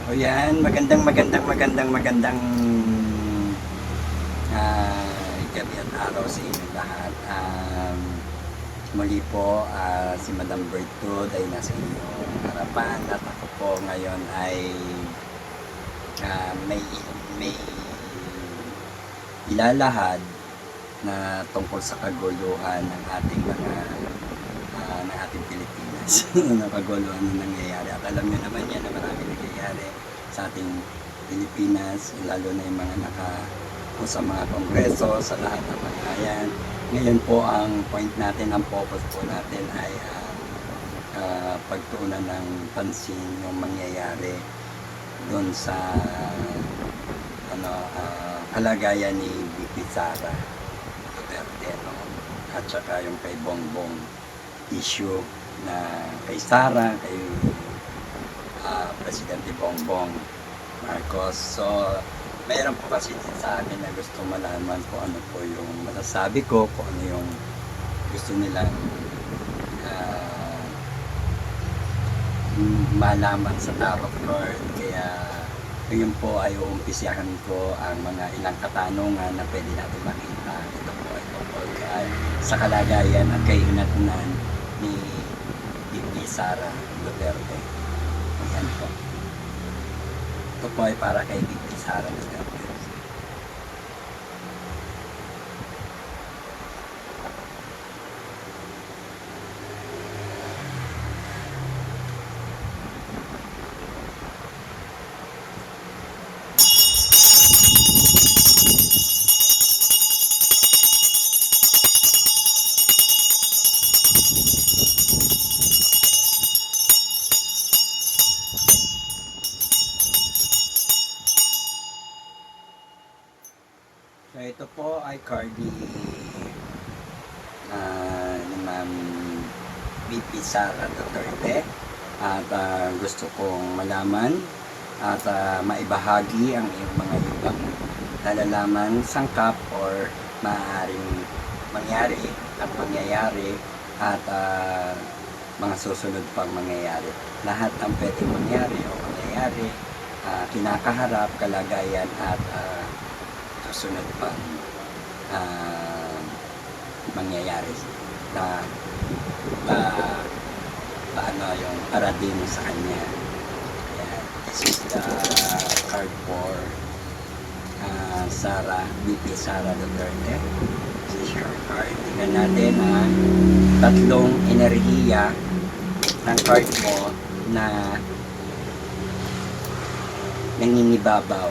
O yan, magandang gabi at araw sa inyo lahat. Muli po, si Madam Bertud ay nasa inyong harapan at ako po ngayon ay may ilalahad na tungkol sa kaguluhan ng ating ng ating Pilipinas. Ng kaguluhan na nangyayari. At alam niyo naman yan na marami nangyayari sa ating Pilipinas, lalo na yung mga sa mga kongreso, sa lahat ng pagkayan. Ngayon po ang point natin, ang focus po natin ay pagtuunan ng pansin yung mangyayari doon sa kalagayan ni VP Sara Duterte, no? At saka yung kay Bongbong issue na kay Sara, kay Presidente Bongbong Marcos. So mayroon po kasi sa akin na gusto malaman kung ano po yung masasabi ko, kung ano yung gusto nilang malaman sa tarot card. Kaya ngayon po ay uumpisahan ko ang mga ilang katanungan na pwede natin makita. Ito po ay tungkol sa kalagayan at kahinatnan ni VP Sara Duterte. Ayan po. Ito po ay para kay VP Sara Duterte. So ito po ay card ni Ma'am VP Sara Duterte at gusto kong malaman at maibahagi ang mga ibang nalalaman, sangkap or maaaring mangyari at mangyayari at mga susunod pang mangyayari. Lahat ng pwedeng mangyari o mangyayari, kinakaharap, kalagayan at susunod pang mangyayari na paano yung parating sa kanya. Ayan. This is the card for VP Sara Duterte. This is your card. Tingnan natin ang tatlong enerhiya ng card mo na nangingibabaw.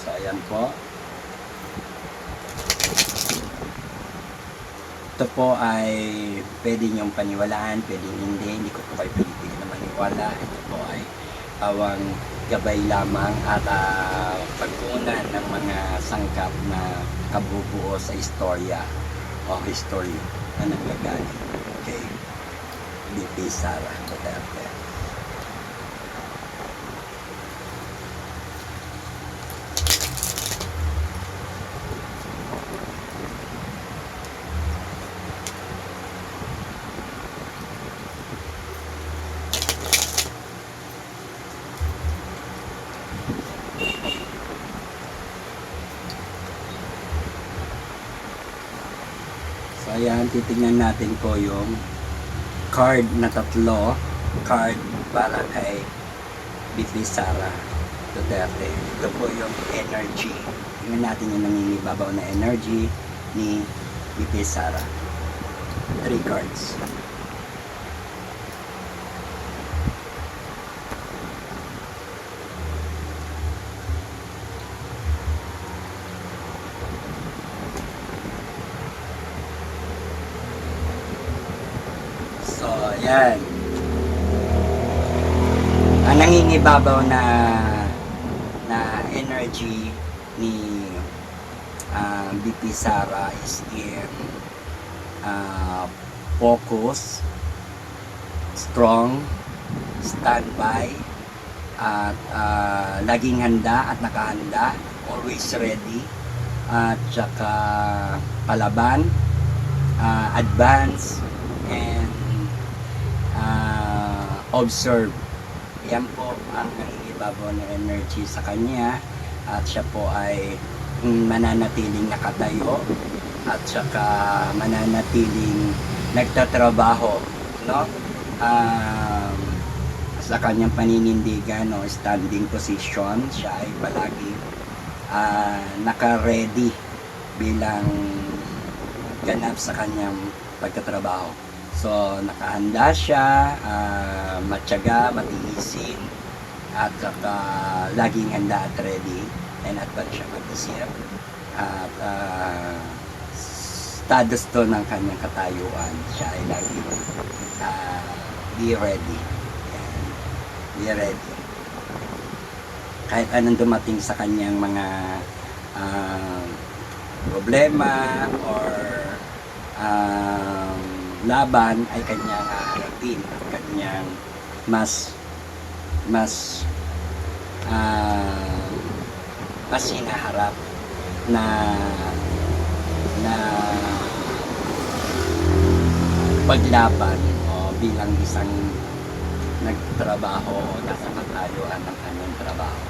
So ayan po. Ito po ay pwede niyong paniwalaan, pwede hindi ko po kayo pinipilit na maniwala. Ito po ay awang gabay lamang at pagkunan ng mga sangkap na kabubuo sa istorya o history na nanggagaling kay VP Sara Duterte. So ayan, titignan natin po yung card na tatlo. Card para kay VP Sara Duterte. Ito po yung energy. Tingnan natin yung nangingibabaw na energy ni VP Sara. 3 cards. So, ayan. Ang nangingibabaw na energy ni VP Sara is in focus, strong, standby, at laging handa at nakahanda, always ready, at saka palaban, advance, and observe Yan po ang nangingibabaw na energy sa kanya, at siya po ay mananatiling nakatayo at saka mananatiling nagtatrabaho, no? Um, sa kanyang paninindigan o standing position, siya ay palagi naka-ready bilang ganap sa kanyang pagtatrabaho. So, nakahanda siya, matyaga, matiisin, at saka laging handa at ready, and at siya mag-isip. At status to ng kanyang katayuan, siya ay laging be ready. Yan. Be ready. Kahit anong dumating sa kanyang mga problema or laban, ay kanyang haharapin at kanyang mas hinaharap na paglaban o bilang isang nagtrabaho o nasa katayuan ng kanyang trabaho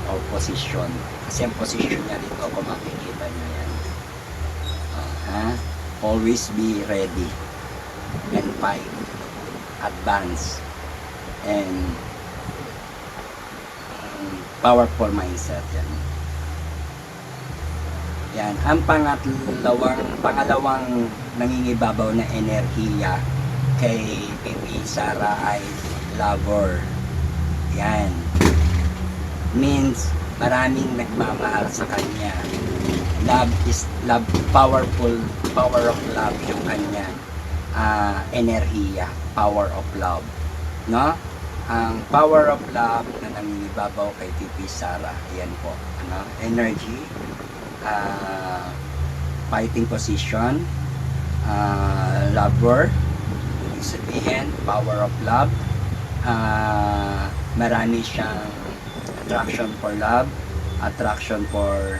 o posisyon. Kasi ang posisyon niya dito, kung makikita niyo yan, always be ready and fight, advance, and powerful mindset. Yan. Ang pangalawang nangingibabaw na enerhiya kay Pipi Sara ay lover. Yan. Means maraming nagmamahal sa kanya. Love is love, power of love yung kanyang enerhiya, power of love, no? Ang power of love na nangingibabaw kay Pipi Sara, yan po, energy, fighting position, lover, ibig sabihin, power of love, marami siyang attraction for love, attraction for,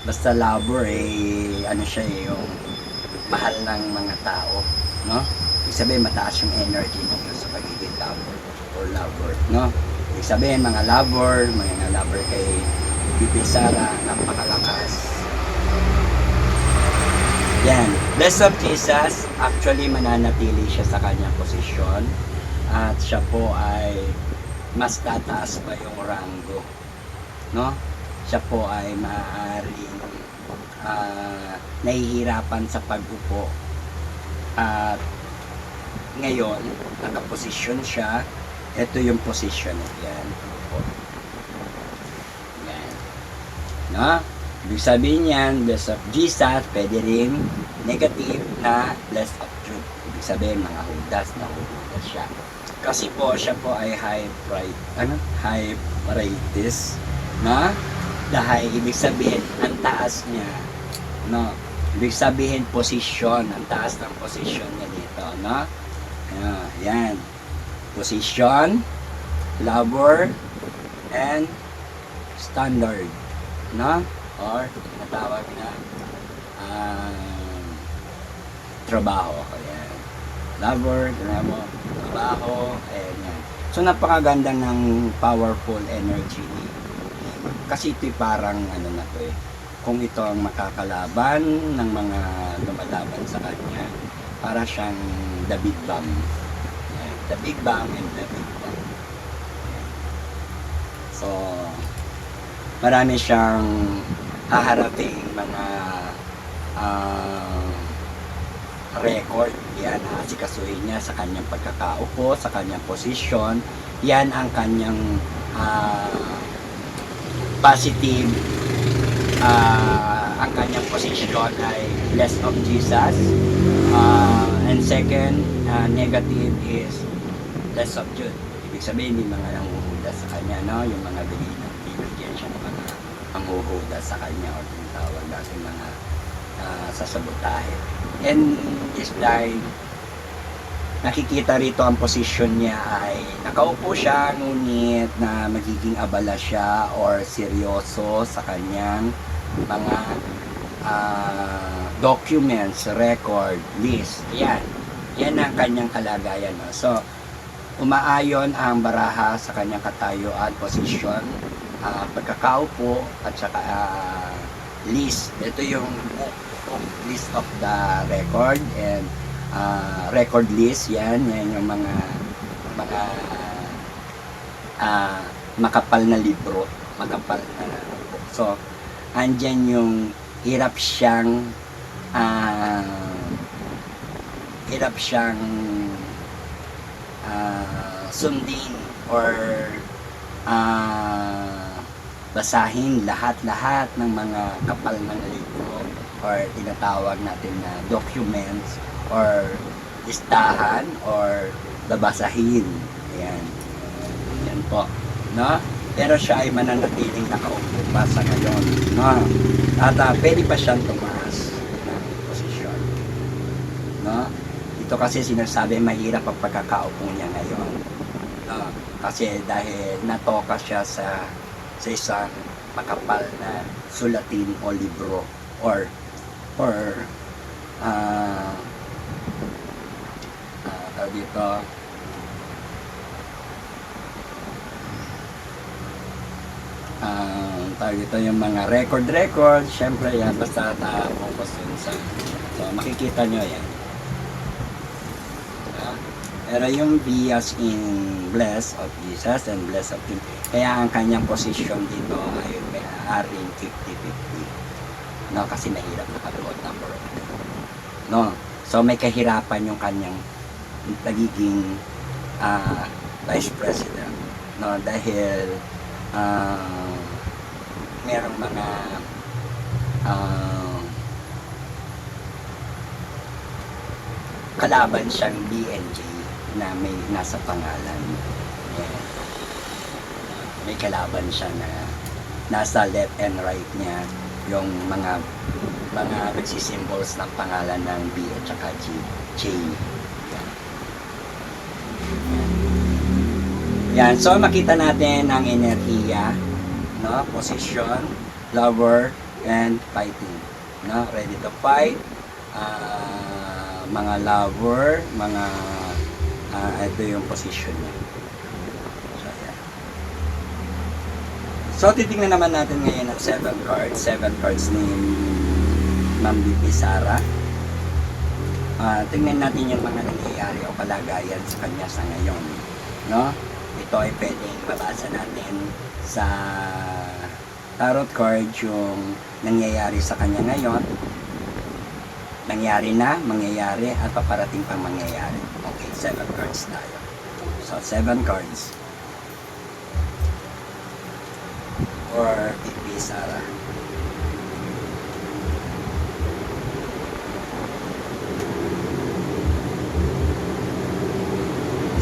basta lover, siya yung mahal ng mga tao, no? Ibig sabihin, mataas yung energy niyo sa pagiging lover or lover, no? Ibig sabihin, mga lover kay Pipi Sara, napakalakas. Yan. Bless of Jesus, actually mananatili siya sa kanyang posisyon at siya po ay mas tataas pa yung ranggo, no? Siya po ay maaaring nahihirapan sa pag-upo at ngayon nakaposisyon siya. Ito yung posisyon, yan, yan, no? Ibig sabihin yan, bless of Jesus, pwede rin negative na bless of truth. Ibig sabihin, mga hudas, nahuhudas siya. Kasi po, siya po ay high priorities, no? Dahil, ibig sabihin, ang taas niya, no? Ibig sabihin, posisyon, ang taas ng posisyon niya dito, no? Yan. Position, lover, and standard, no? Or tinatawag na trabaho. Ayan. Lover, trabaho, ayan yan. So napakaganda ng powerful energy. Kasi ito'y parang na to kung ito ang makakalaban ng mga lumalaban sa kanya, para siyang the Big Bang. Ayan. The Big Bang and the Big Bang. So marami siyang haharaping mga record. Yan, asikasuhin niya sa kanyang pagkakaupo, sa kanyang posisyon. Yan ang kanyang positive. Ang kanyang posisyon ay bless of Jesus. And second, negative is less of Jude. Ibig sabihin, may mga nanguhudas sa kanya, no? Yung mga binigyan siya ng mga nanguhudas sa kanya, o tinatawag natin mga sasabotahe. And this time, nakikita rito ang posisyon niya ay nakaupo siya, ngunit na magiging abala siya or seryoso sa kanyang mga documents, record, list. Yan ang kanyang kalagayan. No? So, umaayon ang baraha sa kanyang katayuan, posisyon, pagkakaupo, at saka list. Ito yung list of the record and record list. Yan yung mga makapal na libro, makapal na book. So, andyan yung hirap siyang sundin or basahin lahat-lahat ng mga kapal ng libro or tinatawag natin na documents or listahan or babasahin. Ayan. Yan po. No? Pero siya ay mananatiling nakaupo pa sa ngayon. No? At pwede pa siyang tumaas ng posisyon. No? Ito kasi sinasabi mahirap ang pagkakaupo niya ngayon. No? Kasi dahil natoka siya sa isang makapal na sulatin o libro or dito tawag ito yung mga record, syempre yan, basta focus yun sa, so makikita nyo yan. Pero yung B as in bless of Jesus and bless of Him, kaya ang kanyang position dito ay may aaring 50-50, no? Kasi mahirap nakatuot number of them, no? So may kahirapan yung kanyang nagiging Vice President, no? Dahil merong mga kalaban siyang BNJ na may nasa pangalan. Yeah. May kalaban siya na nasa left and right niya yung mga nagsisymbols ng pangalan ng B at saka J. Yan. So makita natin ang enerhiya, no? Position, lover, and fighting. No? Ready to fight. Mga lover, mga ito yung position niya. So, yeah. So titingnan naman natin ngayon ang 7 cards ni Ma'am BP Sara. Tingnan natin yung mga nangyayari o kalagayan sa kanya sa ngayon, no? Ito ay pwedeng mabasa natin sa tarot card yung nangyayari sa kanya ngayon, nangyari na, mangyayari, at paparating pang mangyayari. Okay, 7 cards tayo. So, 7 cards for BP Sara.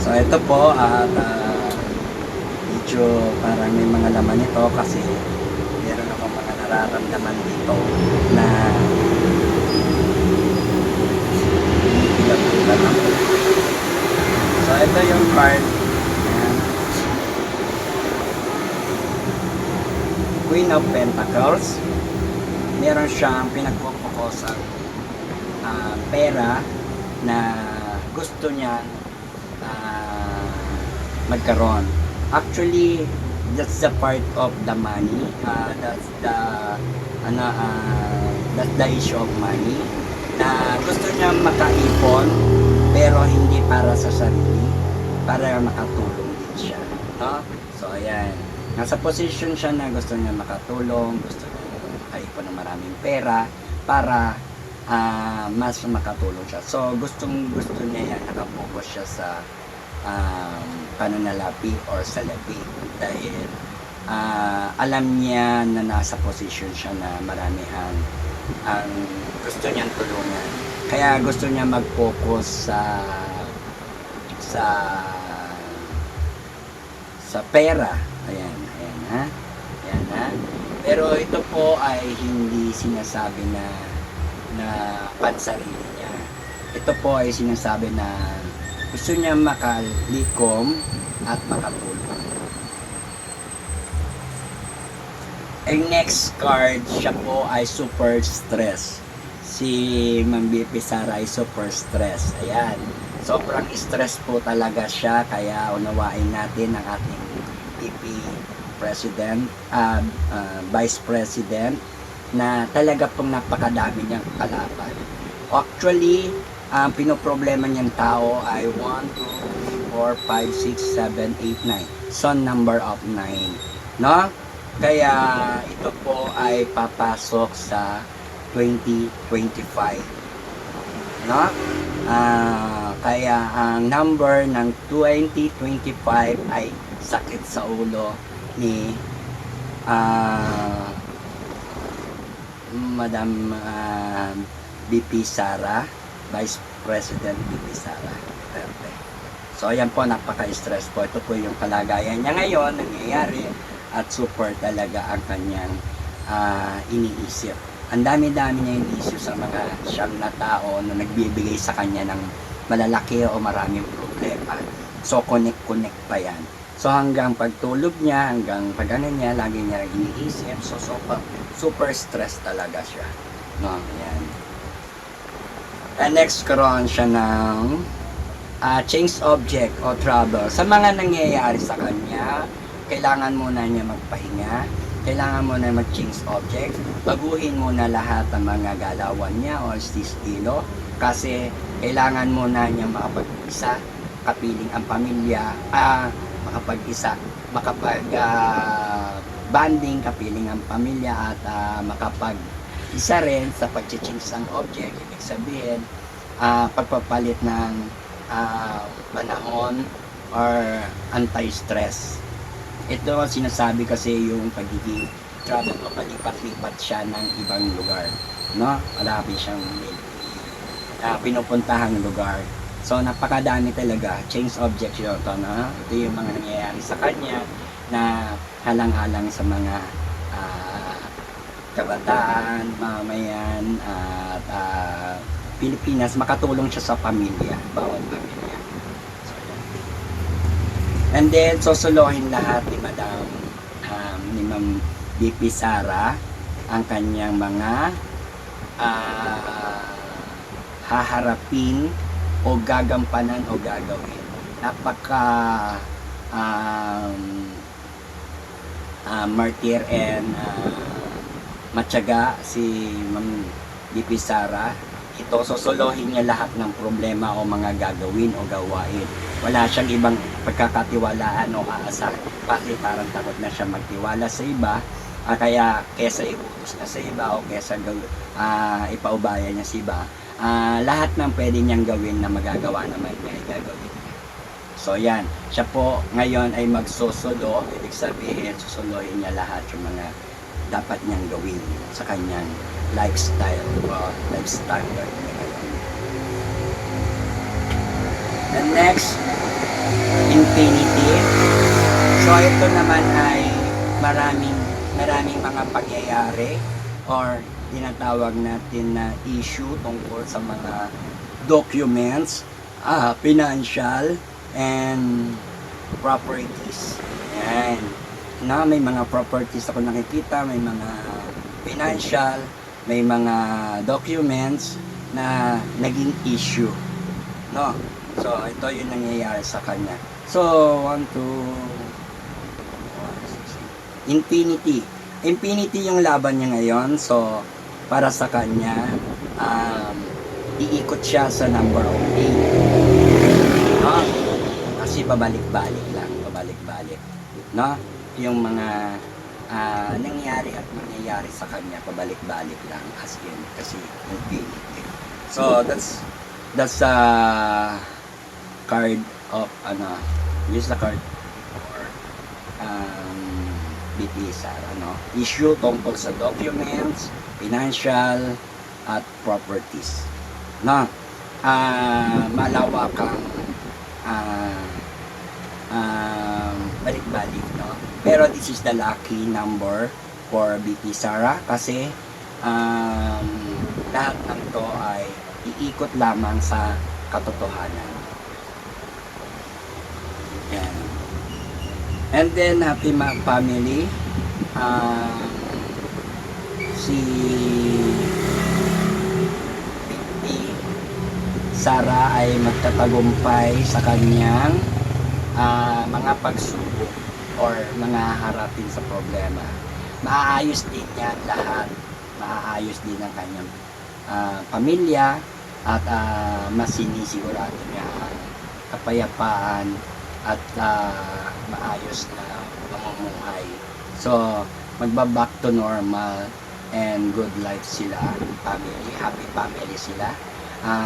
So, ito po at medyo parang may mga laman ito kasi meron akong mga nararamdaman dito na so ito yung card. Ayan. Queen of Pentacles. Meron siyang pinagpupukosang pera na gusto niya magkaroon. Actually, that's the part of the money. That's the issue of money. Na gusto niya makaipon pero hindi para sa sarili, para makatulong din siya, no? So ayan, nasa position siya na gusto niya makatulong, gusto niya makaipon ng maraming pera para mas makatulong siya. So gusto niya yan, nakapokus siya sa pananalapi or salapi dahil alam niya na nasa position siya na marami ang gusto niyang tulungan. Kaya gusto niya mag-focus sa pera. Ayan ha. Ayan ha. Pero ito po ay hindi sinasabi na pansarili niya. Ito po ay sinasabi na gusto niya makalikom at makatulong. Ang next card, siya po ay super stress. Si Ma'am BP Sara ay super stress. Ayan. sobrang stress po talaga siya, kaya unawain natin ang ating VP President, Vice President, na talaga pong napakadami niyang kalaban. Actually, ang pinoproblema niyang tao ay 1, 2, 3, 4, 5, 6, 7, 8, 9. Son number of 9. No? Kaya ito po ay papasok sa 2025. No? Kaya ang number ng 2025 ay sakit sa ulo ni Madam BP Sara, Vice President BP Sara Duterte. So ayan po, napaka-stress po. Ito po yung kalagayan niya ngayon, nangyayari, at super talaga ang kanyang iniisip. Ang dami-dami niya iniisip sa mga siyang na tao na nagbibigay sa kanya ng malalaki o maraming problema. So connect pa yan. So hanggang pagtulog niya, hanggang pag-ano niya, lagi niya iniisip. So super stress talaga siya. No, yan. And next, karoon siya ng change object o trouble. Sa mga nangyayari sa kanya, kailangan muna niya magpahinga, kailangan muna mag-change object, baguhin muna lahat ng mga galawan niya o estilo, kasi kailangan muna niya makapag-isa, kapiling ang pamilya, banding, kapiling ang pamilya, at makapag-isa rin sa pag-change ng object. Ibig sabihin, pagpapalit ng panahon or anti-stress. Ito sinasabi kasi yung pagiging travel, papalipat-lipat siya ng ibang lugar, no? Marami siyang pinupuntahang lugar. So napakadami talaga, change object yun to, no? Ito yung mga nangyayari sa kanya na halang-halang sa mga kabataan, mamayan, at Pilipinas, makatulong siya sa pamilya, bawat pamilya. So, and then, sosolohin lahat ni Ma'am BP Sara ang kanyang mga haharapin o gagampanan o gagawin. Napaka martir and matyaga si Ma'am BP Sara. Ito, sosolohin niya lahat ng problema o mga gagawin o gawain. Wala siyang ibang pagkakatiwalaan o aasahan. Kasi parang takot na siya magtiwala sa iba. Kaya kesa iutos na sa iba o kesa ipaubaya niya sa iba, lahat ng pwede niyang gawin na magagawa naman niya ay gagawin niya. So yan, siya po ngayon ay magsosolo. Ibig sabihin, susolohin niya lahat yung mga dapat niyang gawin sa kanyang lifestyle o life standard niya ngayon. The next, infinity. So ito naman ay maraming mga pangyayari or tinatawag natin na issue tungkol sa mga documents, financial, and properties. Yan. Na may mga properties ako nakikita, may mga financial, may mga documents na naging issue. No? So, ito yung nangyayari sa kanya. So, 1, 2, 1, 6, infinity. Infinity yung laban niya ngayon. So, para sa kanya, iikot siya sa number of 8. No? Kasi pabalik-balik lang. Pabalik-balik. No? Yung mga nangyari at mangyayari sa kanya, pabalik-balik lang. As in, kasi infinity. So, that's a card of, use the card for BP Sara, issue tungkol sa documents, financial, at properties. Malawakang balik-balik, pero this is the lucky number for BP Sara kasi lahat ng to ay iikot lamang sa katotohanan. Yan. And then, happy family. Si BP Sara ay magtatagumpay sa kanyang mga pagsubok or mga harapin sa problema. Maaayos din niya lahat. Maaayos din ang kanyang pamilya at mas sinisigurado niya ang kapayapaan at maayos na pamumuhay. So, magba-back to normal and good life sila, family, happy family sila.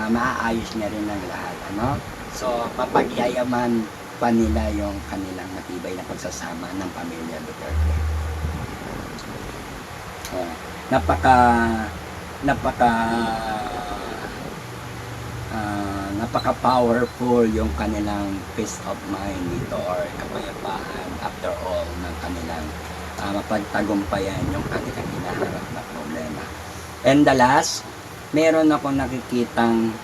Maaayos niya rin ang lahat, ano? So, mapagyayaman pa nila yung kanilang matibay na pagsasama ng pamilya Duterte. Napaka powerful yung kanilang peace of mind dito or kapayapaan after all ng kanilang mapagtagumpayan yung kanilang hinaharap na problema. And the last, meron ako nakikitang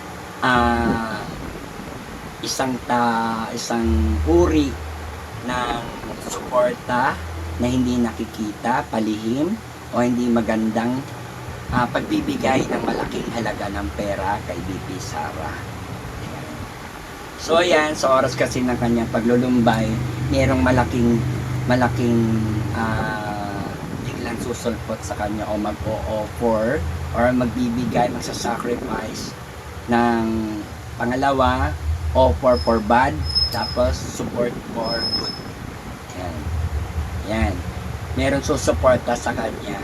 isang uri ng suporta na hindi nakikita, palihim o hindi magandang pagbibigay ng malaking halaga ng pera kay VP Sara. Ayan. So ayan, sa oras kasi ng kanyang paglulumbay, mayroong malaking biglang susulpot sa kanya o mag-o-offer or magbibigay, magsasacrifice ng pangalawa, offer for bad, tapos support for good. Ayan. Ayan. Meron susuporta sa kanya,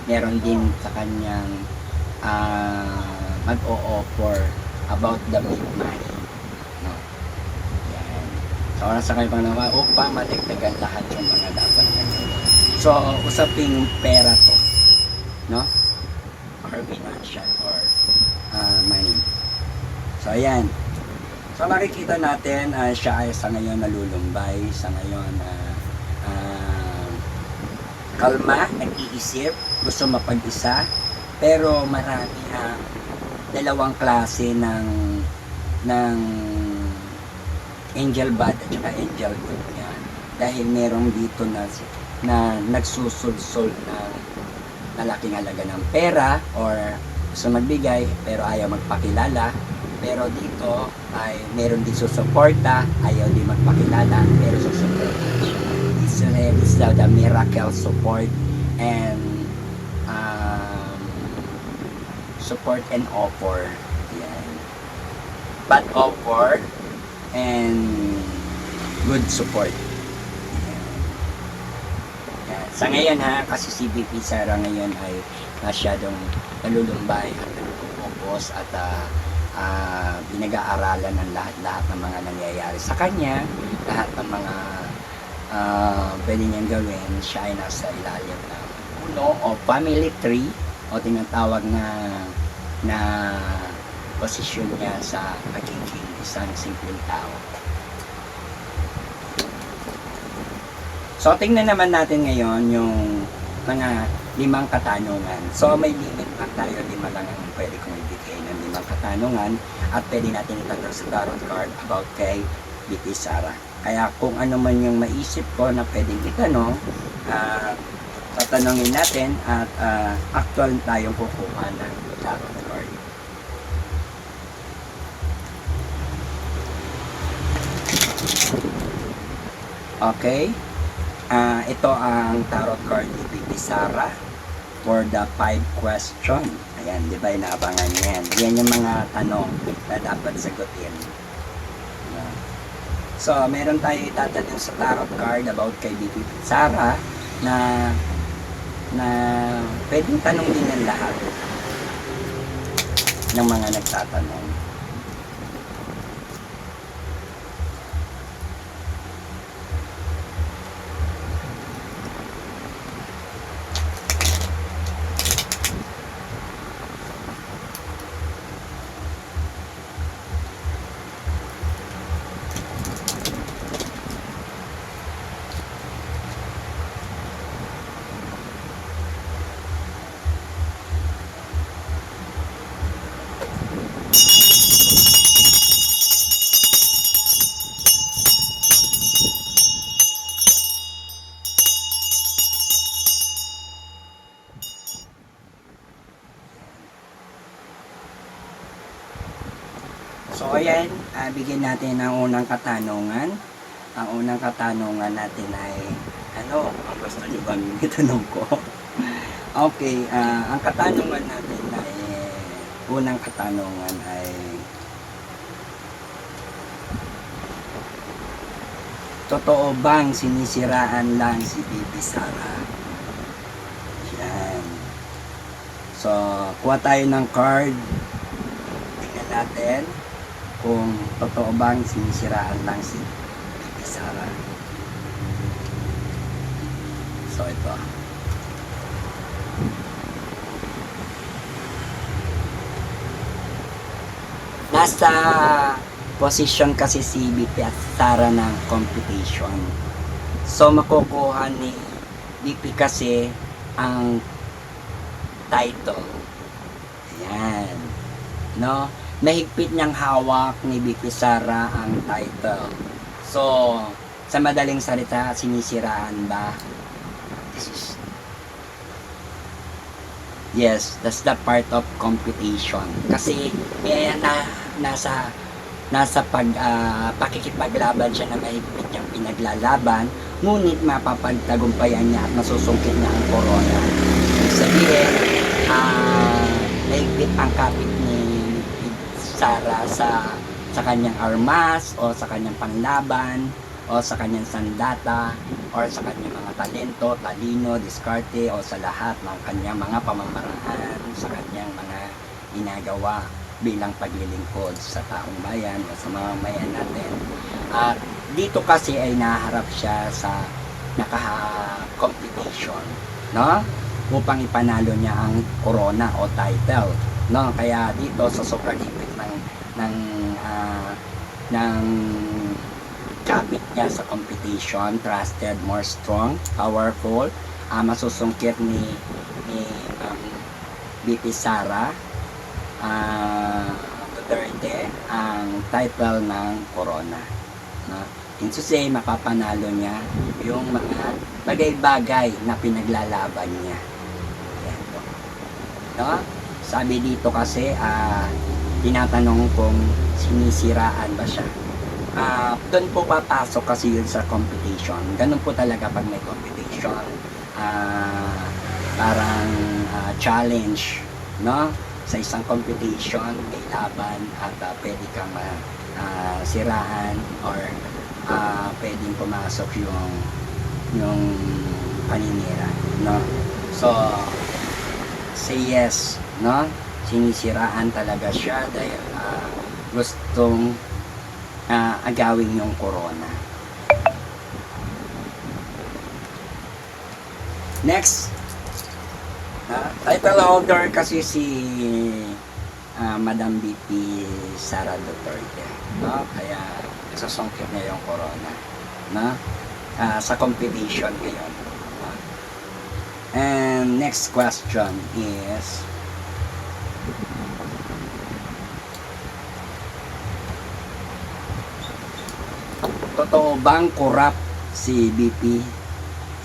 meron din sa kanyang mag-o-offer about the big money, no? Yan. So, oras sa kayo pangalawa upang madagdagan lahat yung mga dapat natin. So, usaping pera to, no? Or financial or money. So, ayan. So, makikita natin siya ay sa ngayon nalulumbay, sa ngayon kalma, nag-iisip, gusto mapag-isa, pero marami dalawang klase ng angel bad at saka angel good niya. Dahil merong dito na nagsusulsol ng malaking halaga ng pera or gusto magbigay pero ayaw magpakilala. Pero dito ay meron din susuporta, ayaw din magpakilala pero susuporta. It's the miracle support and support and offer. Yan. Bad offer and good support. Yan. Sa ngayon kasi si VP Sara ngayon ay masyadong nalulumbay at nagpo-focus at pinag-aaralan ng lahat-lahat ng mga nangyayari sa kanya, lahat ng mga pwede niyang gawin. Siya ay nasa ilalim ng puno o family tree o tinatawag na posisyon niya sa pagiging isang simpleng tao. So tingnan naman natin ngayon yung mga 5 katanungan. So may limit lang tayo, 5 lang ang pwede kong ibigay ng 5 katanungan at pwede natin itanong sa tarot card about kay VP Sara. Kaya kung ano man yung maisip ko na pwedeng itanong, tatanungin natin at actual tayong kukuha ng tarot card. Okay. Ito ang tarot card ni VP Sara for the 5 question. Ayan, di ba inaabangan yan? Yan yung mga tanong na dapat sagutin. So, meron tayo itatanong sa tarot card about kay VP Sara na pwedeng tanong din ng lahat ng mga nagtatanong. So ayan, bigyan natin ng unang katanungan. Ang unang katanungan natin ay, ano, ang gusto niyo bang itanong ko? Okay, ang katanungan natin ay, unang katanungan ay, totoo bang sinisiraan lang si Bibi Sara? Yan. So, kuha tayo ng card. Tingnan natin kung totoo bang sinisiraan lang si Bibi Sara. So, ito. Nasa posisyon kasi si BP at Sara ng competition. So, makukuha ni BP kasi ang title. Ayan. No? Mahigpit niyang hawak ni BP Sara ang title. So, sa madaling salita, sinisiraan ba? Yes, that's the part of competition. Kasi nasa pakikipaglaban siya na mahigpit niyang pinaglalaban, ngunit mapapagtagumpayan niya at masusungkit niya ang corona. Ibig sabihin, mahigpit ang kapit ni Sara sa kanyang armas o sa kanyang panlaban o sa kanyang sandata or sa kanyang mga talento, talino, diskarte o sa lahat ng kanyang mga pamamaraan, sa kanyang mga ginagawa bilang paglilingkod sa taong bayan o sa mamamayan natin. At dito kasi ay naharap siya sa naka-competition, no? Upang ipanalo niya ang corona o title, no? Kaya dito sa sobrang higpit ng kapit niya sa competition, trusted, more strong, powerful, masusungkit ni BP Sara Duterte ang title ng corona, no? In to say, mapapanalo niya yung mga bagay-bagay na pinaglalaban niya. Yan po, no? Sabi dito kasi tinatanong kung sinisiraan ba siya. Doon po papasok kasi yun sa competition. Ganun po talaga pag may competition. Parang challenge, no? Sa isang competition, may laban at pwede kang siraan or pwedeng pumasok yung paninira, no? So, say yes, no? Sinisiraan talaga siya dahil gustong agawin yung corona. Next, title holder kasi si Madam BP Sara Duterte, no? Kaya sasungkit niya yung corona, no? Sa competition ngayon. And next question is, totoo bang corrupt si BP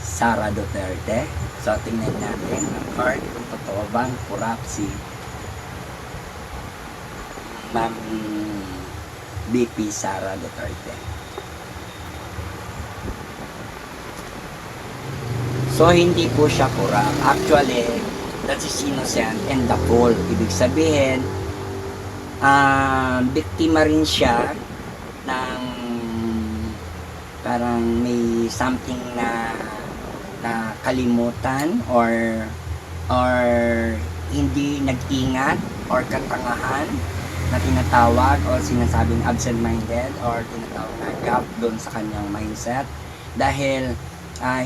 Sara Duterte? So, tingnan natin ang card kung totoo bang corrupt si Ma'am BP Sara Duterte. So, hindi po siya corrupt. Actually, that is innocent and the full. Ibig sabihin, biktima rin siya ng parang may something na kalimutan or hindi nag-ingat or katangahan na tinatawag o sinasabing absent-minded or tinatawag na gap doon sa kanyang mindset dahil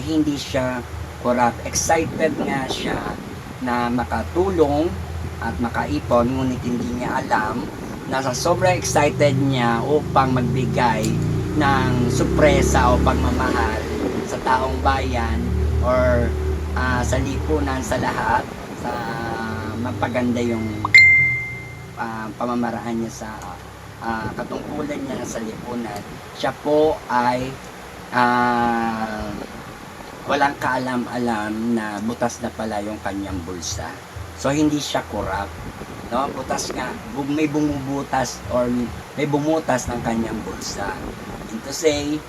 hindi siya corrupt. Excited nga siya na makatulong at makaipon, ngunit hindi niya alam na sa sobrang excited niya upang magbigay ng supresa o pagmamahal sa taong bayan or sa lipunan sa lahat, sa mapaganda yung pamamaraan niya sa katungkulan niya sa lipunan, siya po ay walang kaalam-alam na butas na pala yung kanyang bulsa. So hindi siya corrupt. no? Butas nga, may bumubutas or may bumutas ng kanyang bulsa. And to say,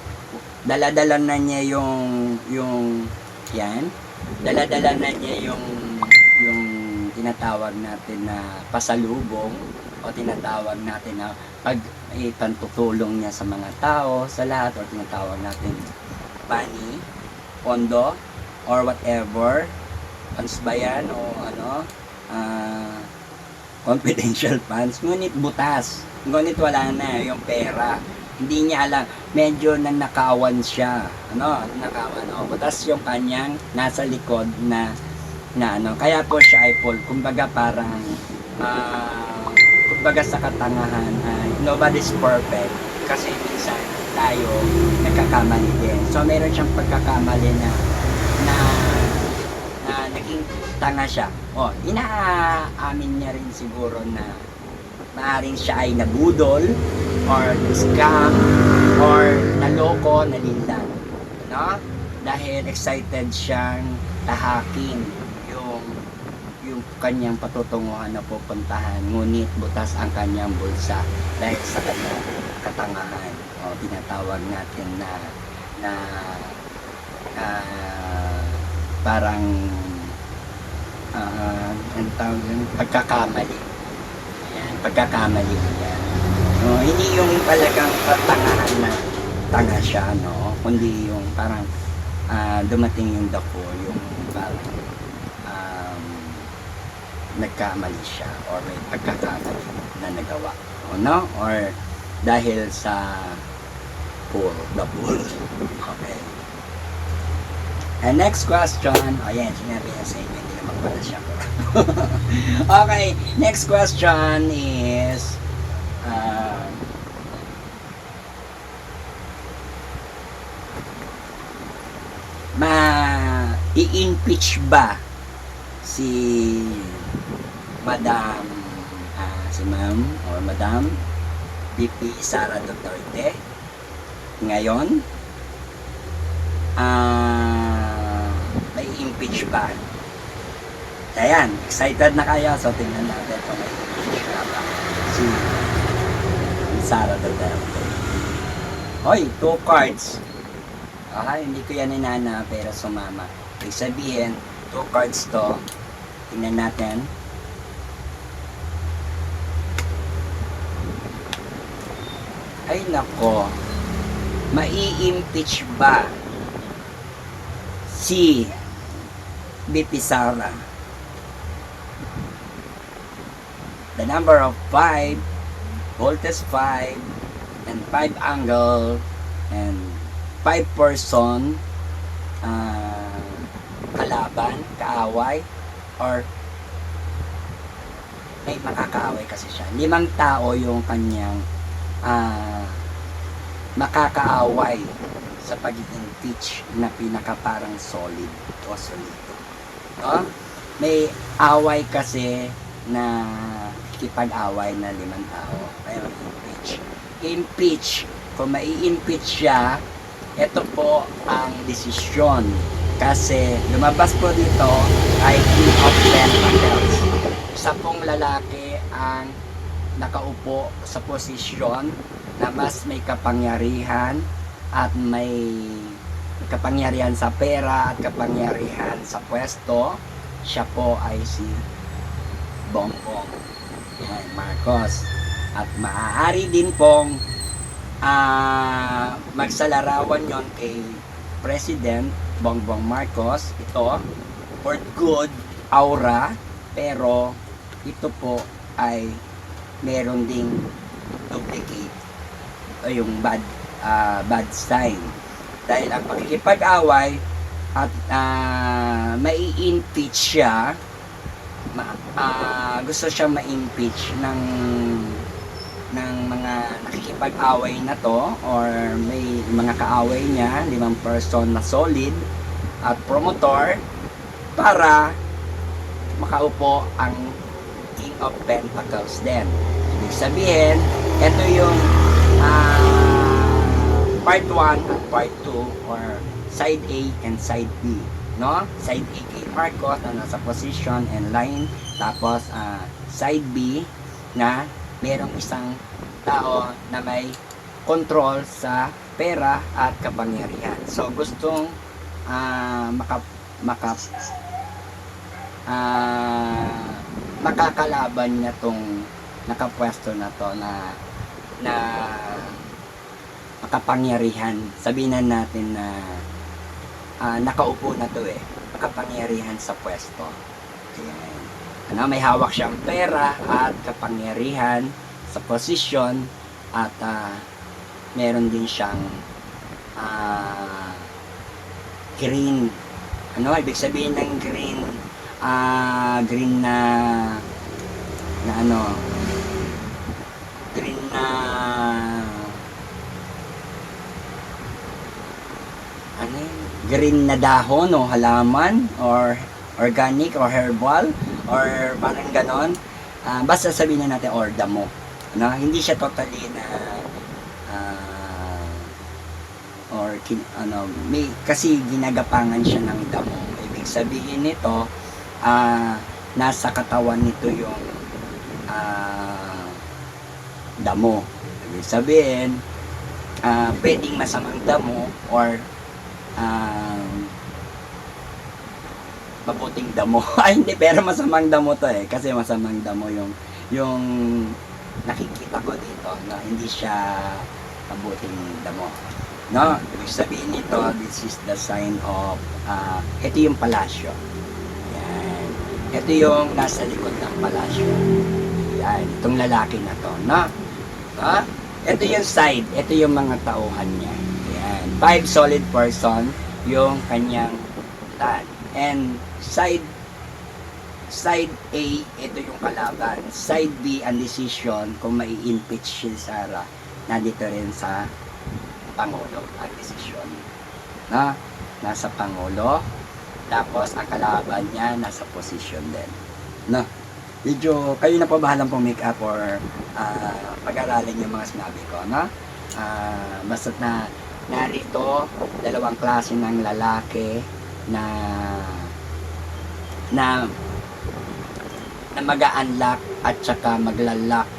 dala-dala na niya yung yan, dala-dala na niya yung tinatawag natin na pasalubong o tinatawag natin na pagtutulong niya sa mga tao, sa lahat, o tinatawag natin money, pondo, or whatever, funds ba yan, o ano, confidential funds, ngunit butas, ngunit wala na yung pera, hindi niya alam, medyo nanakawan siya, nanakawan, butas yung kanyang nasa likod na ano, kaya po siya ay full, kumbaga parang, kumbaga sa katangahan, nobody's perfect, kasi minsan tayo nagkakamali din. So meron siyang pagkakamali na naging tanga siya. Inaamin niya rin siguro na maaaring siya ay nabudol or scam or naloko, nalindan, no? Dahil excited siyang tahakin yung kanyang patutunguhan na pupuntahan, ngunit butas ang kanyang bulsa dahil sa kanyang katangahan, o tinatawag natin na parang ang tawag yun, pagkakamali. Ayan, pagkakamali yan. Hindi yung talagang katangahan na tanga siya, no? Kundi yung parang dumating yung dako, yung parang nagkamali siya or may pagkakamali na nagawa, no? Or dahil sa the pool. Okay. And next question, ayan, sinabi niya sa inyo, hindi naman pala siya. Okay, next question is i-impeach ba si Madam si Ma'am or Madam VP Sara Duterte ngayon? May impeach ba? Ayan, excited na kayo, so tingnan natin kung may impeach ba si Sara Duterte. Hoy, 2 cards. Hindi ko yan inana pero sumama. Ibig sabihin, 2 cards to. Tingnan natin. Ay nako, mai-impeach ba si VP Sara? The number of 5, voltage 5, and 5 angle, and 5 person, kalaban, kaaway, or may makakaaway kasi siya. 5 tao yung kanyang makakaaway sa pag-impeach na pinaka parang solid o solido. No? May away kasi na kipag-away na 5 tao. Kaya impeach. Impeach. Kung mai-impeach siya, ito po ang desisyon. Kasi lumabas po dito ay King of Pentacles. 10 lalaki ang nakaupo sa posisyon na mas may kapangyarihan at may kapangyarihan sa pera at kapangyarihan sa pwesto. Siya po ay si Bongbong Marcos. At maaari din pong magsalarawan yon kay President Bongbong Marcos. Ito for good aura, pero ito po ay meron ding duplicate o yung bad sign, dahil ang pakikipag-away at mai-impeach siya, gusto siya ma-impeach ng mga nakikipag-away na to, or may mga kaaway niya, 5 person na solid at promotor, para makaupo ang King of Pentacles din. Ibig sabihin, ito yung part 1 at part 2, or side A and side B, no? Side A kay Marcos na nasa position and line, tapos side B na merong isang tao na may control sa pera at kapangyarihan. So gustong maka maka makakalaban niya tong nakapwesto na to na makapangyarihan. Sabihin natin na nakaupo na to makapangyarihan sa pwesto. Ayan. May hawak siyang pera at kapangyarihan sa posisyon at meron din siyang green. Ibig sabihin ng green? Green na green na green na dahon o halaman or organic or herbal or parang ganon. Basta sabihin natin or damo. Hindi siya totally na may kasi ginagapangan siya ng damo. Ibig sabihin nito nasa katawan nito yung damo. Ibig sabihin pwedeng masamang damo or mabuting damo. Hindi, pero masamang damo to kasi masamang damo yung nakikita ko dito, hindi siya mabuting damo. Ibig sabihin nito, this is the sign of ito yung palasyo. Yan. Ito yung nasa likod ng palasyo. Yan, itong lalaki na to, ito yung side, ito yung mga tauhan niya. Yan, 5 solid person yung kanyang dad. And side A, ito yung kalaban. Side B, ang decision kung mai-impeach si Sara, nandito rin sa Pangulo ang decision. Nasa Pangulo, tapos ang kalaban niya nasa position din. Medyo kayo na po bahalang pong make up or pag-aralin yung mga sinabi ko. Basta na narito dalawang klase ng lalaki na mag-a-unlock at saka maglalak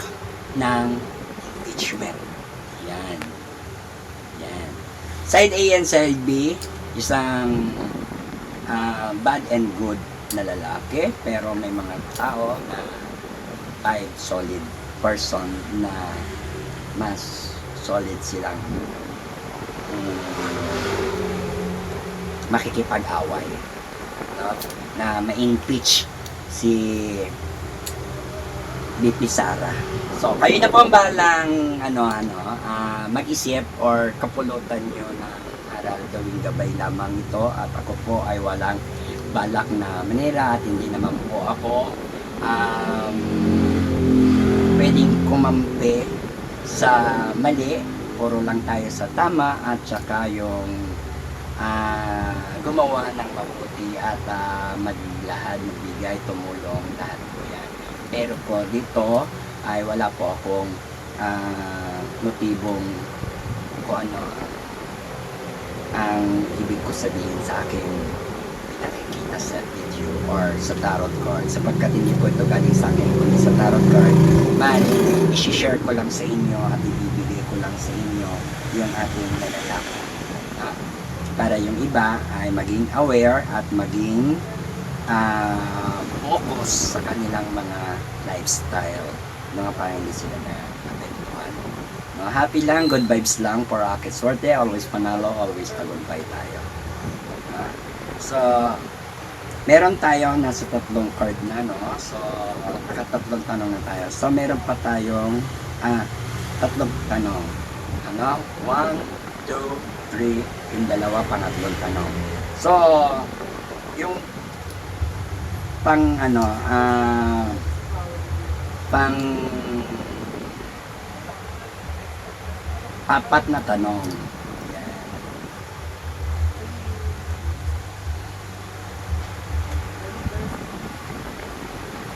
ng impeachment. Yan. Side A and side B, isang bad and good na lalaki, pero may mga tao na 5 solid person na mas solid silang makikipag-away, na ma-impeach si BP Sara. So, kayo na po ang bahalang mag-isip or kapulutan nyo na aral gawing gabay lamang ito, at ako po ay walang balak na manira at hindi naman po ako pwedeng kumampi sa mali. Puro lang tayo sa tama at saka yung gumawa ng mabuti at maglahad, magbigay, tumulong, lahat po yan. Pero po dito ay wala po akong motibong kung ano ang ibig ko sabihin sa aking pinakikita sa video or sa tarot card, sapagkat hindi po ito galing sa akin kundi sa tarot card. I-share ko lang sa inyo at ibibigay ko lang sa inyo yung ating nalalaki, para yung iba ay maging aware at maging focus sa kanilang mga lifestyle, para hindi sila na apektuhan. Happy lang, good vibes lang, for Rocket Swerte, always panalo, always tagumpay tayo. So, meron tayo nasa 3 card na, so nakatatlong tanong na tayo. So, meron pa tayong 3 tanong. 1, 2, 3, yung dalawa, pangatlong tanong. So, yung pang apat na tanong. Yan.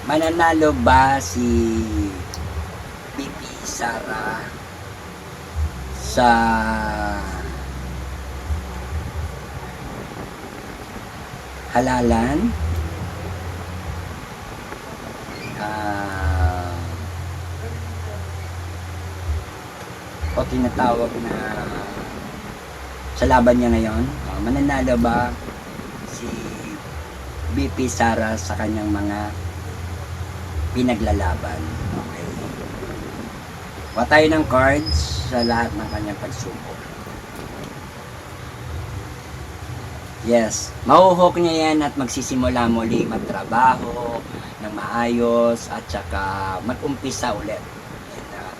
Mananalo ba si BP Sara sa halalan? tinatawag na sa laban niya ngayon. Mananalo ba si VP Sara sa kanyang mga pinaglalaban? Okay. Kuha tayo ng cards sa lahat ng kanyang pagsubok. Yes, mahuhok niya yan at magsisimula muli magtrabaho ng maayos at saka mag-umpisa ulit.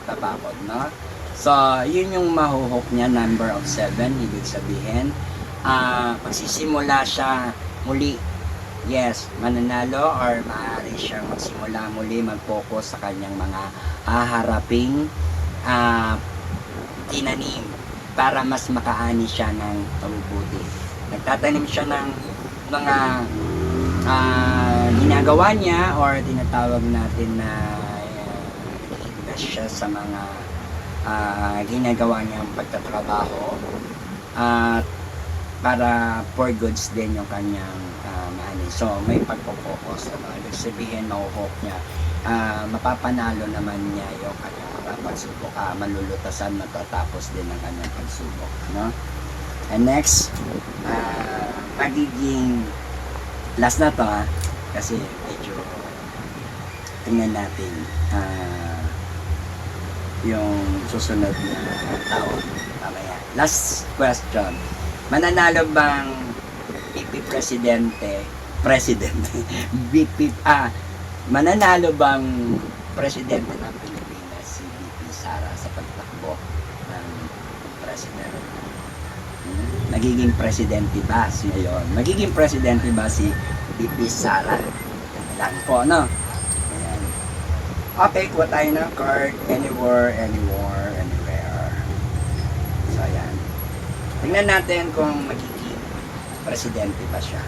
Tabakod, no? So, yun yung mahuhok niya, number of 7, ibig sabihin, magsisimula siya muli. Yes, mananalo or maaari siyang magsimula muli, mag-focus sa kanyang mga haharaping tinanim para mas makaani siya ng mabubuti. Nagtatanim siya ng mga ginagawa niya or tinatawag natin na siya sa mga ginagawa niyang pagtatrabaho at para for goods din yung kanyang money. So may pagpo-focus, ibig sabihin mahuhok niya, mapapanalo naman niya yung kanyang mga pagsubok, malulutasan, matatapos din ang kanyang pagsubok, no? And next, magiging last na to, kasi medyo tingnan natin yung susunod na tao. Mamaya. Last question. Mananalo bang VP mananalo bang presidente ng Pilipinas si VP Sara sa pagtakbo ng president? Magiging presidente ba si ngayon? Magiging presidente ba si VP Sara? Lang po, no? Ayan. Okay, kuha tayo ng card. Anywhere, anywhere. So, ayan. Tingnan natin kung magiging presidente ba siya.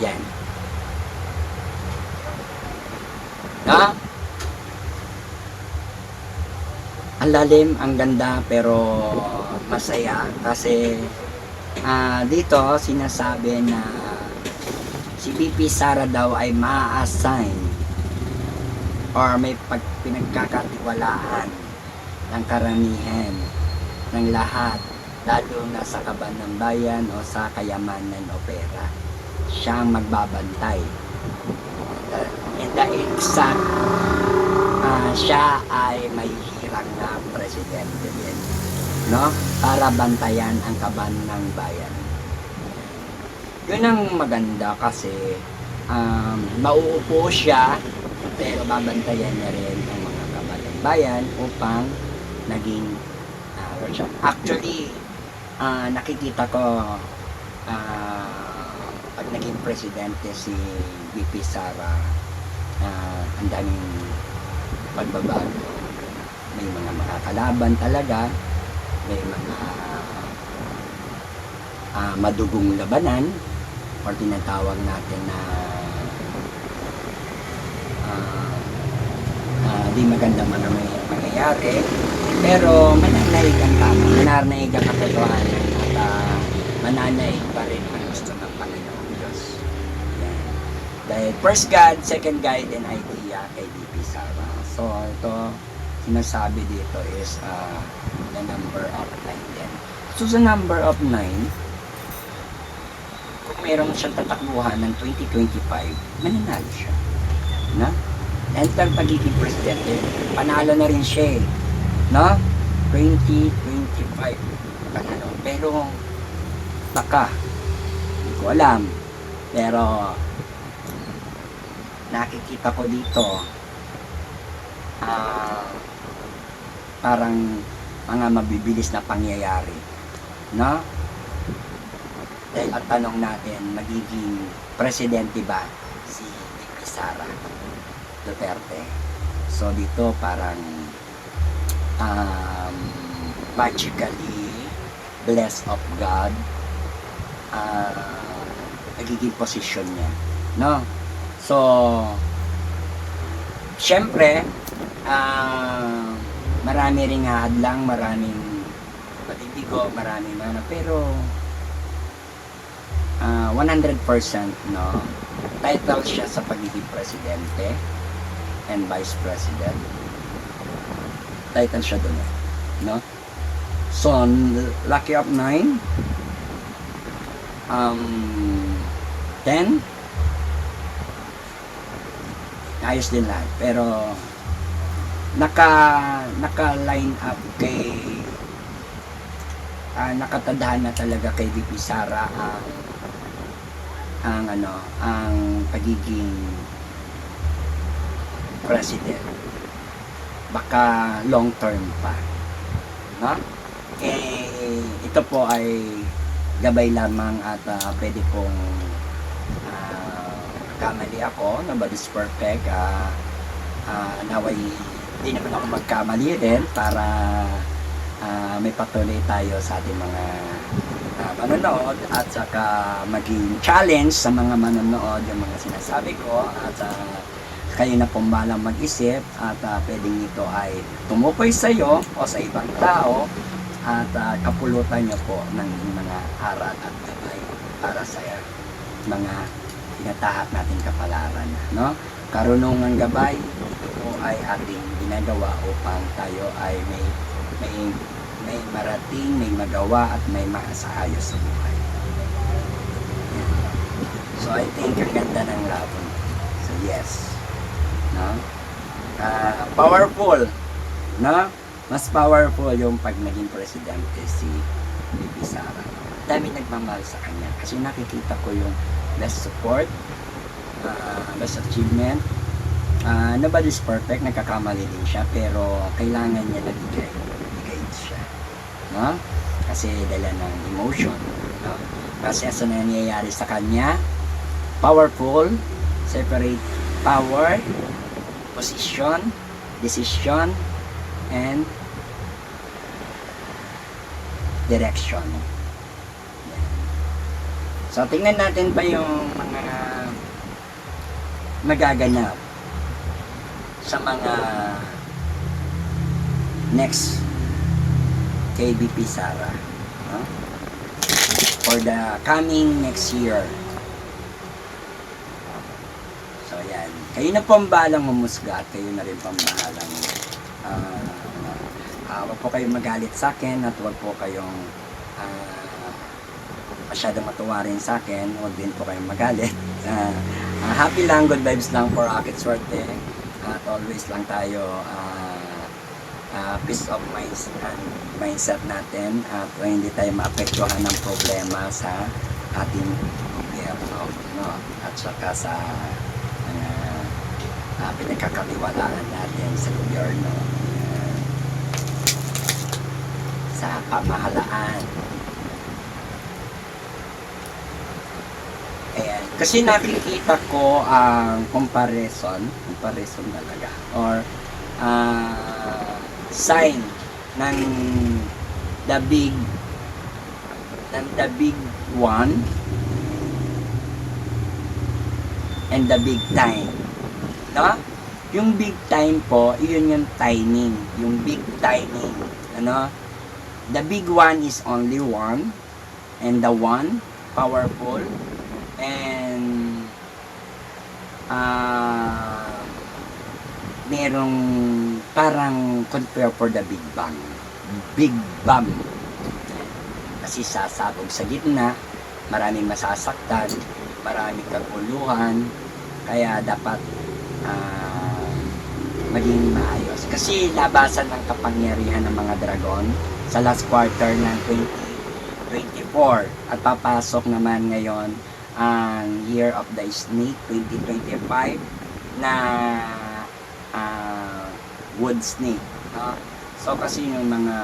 Yan. Na? Ang lalim, ang ganda, pero masaya kasi dito sinasabi na si VP Sara daw ay ma-assign or may pinagkakatiwalaan ng karamihan ng lahat, lalo na sa kaban ng bayan o sa kayamanan o pera. Siyang magbabantay. In the exact, siya ay may hirang na presidente din, no? Para bantayan ang kaban ng bayan. Yun ang maganda kasi mauupo siya pero babantayan niya rin ang mga kaban ng bayan upang naging workshop. Actually, nakikita ko pag naging presidente si VP Sara, ang daming pagbabago. May mga makakalaban talaga, may mga madugong labanan or tinatawag natin na di maganda man ang mangyayari, pero mananaig ang tama, mananaig ang katotohanan at mananaig pa rin ang gusto ng Panginoon Diyos. Yan. Dahil first God, second guide and idea kay VP Sara. So ito sinasabi dito is the number of 9 din. So sa number of 9, kung mayroong siyang tatakbuhan ng 2025, mananalo siya. No? And pag pagiging presidente, panalo na rin siya, no? 2025, panalo. Pero baka, hindi ko alam. Pero nakikita ko dito parang mga mabibilis na pangyayari, no? Dahil at tanong natin, magiging presidente ba si VP Sara Duterte? So dito parang magically blessed of God nagiging position niya, no? So syempre marami ring hadlang, maraming patibigo, marami pero 100%, no, title siya sa pagiging presidente and vice president. Title siya doon, no? So, lucky of 9, 10, ayos din lahat. Pero, naka-line up kay, nakatadhana talaga kay VP Sara ang pagiging president. Baka long term pa, no? Ito po ay gabay lamang at pwede pong kamali ako, nobody's perfect. Naway hindi naman ako magkamali rin para may patuloy tayo sa ating mga manonood at saka maging challenge sa mga manonood yung mga sinasabi ko at kayo na pong balang mag-isip at pwedeng ito ay tumukoy sa iyo o sa ibang tao at kapulutan nyo po ng mga aral at gabay para sa mga tinatahak natin kapalaran, no? Karunungan gabay, ito po ay ating ginagawa upang tayo ay may marating, may magawa at may maasayos sa buhay. Yan. So I think ang ganda ng labon. So yes, no? Powerful, no? Mas powerful yung pag naging presidente si VP Sara. Dami nagmamahal sa kanya kasi nakikita ko yung best support, best achievement. Nobody's perfect, nagkakamali din siya, pero kailangan niya nabigay siya, no? Kasi dala ng emotion, no? Kasi sa nangyayari sa kanya, powerful, separate power, position, decision, and direction. So, tingnan natin pa yung mga magaganap sa mga next kay VP Sara, no? For the coming next year. So, yan. Kayo na po ang bahalang humusga at kayo na rin po ang bahalang wag po kayong magalit sa akin at wag po kayong masyadong matuwarin sa akin, wag din po kayong magalit. Happy lang, good vibes lang for Akit Swerte at always lang tayo peace of mind and mindset natin at hindi tayo maapektuhan ng problema sa ating gobyerno, no? At saka sa pinagkakatiwalaan natin sa gobyerno, sa pamahalaan. Ayan. Kasi nakikita ko ang comparison talaga or sign ng the big one and the big time, no? Yung big time po, yun yung timing, yung big timing, ano? The big one is only one, and the one powerful, and merong parang compare for the Big Bang. Kasi sasabog sa gitna, maraming masasaktan, maraming kaguluhan, kaya dapat maging maayos. Kasi labasan ng kapangyarihan ng mga dragon sa last quarter ng 2024 at papasok naman ngayon ang Year of the Snake 2025 na wood snake, no? So kasi yung mga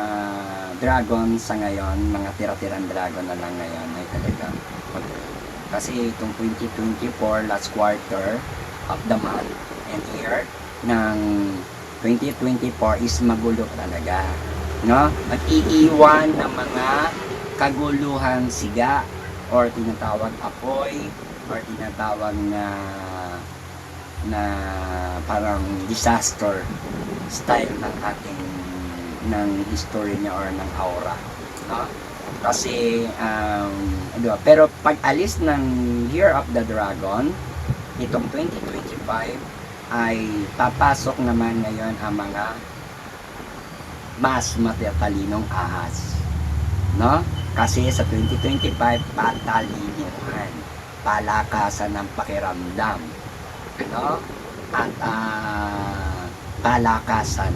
dragon sa ngayon, mga tira-tirang dragon na lang ngayon ay talaga kasi itong 2024 last quarter of the month and year ng 2024 is magulo talaga, no? Mag-iiwan ng mga kaguluhang siga or tinatawag apoy or tinatawag na parang disaster style ng ating ng history niya or ng aura, no? Kasi, diba? Pero pag alis ng Year of the Dragon, itong 2025, ay papasok naman ngayon ang mga mas matatalinong ahas. No? Kasi sa 2025, patalinuhan, palakasan ng pakiramdam, no? At palakasan,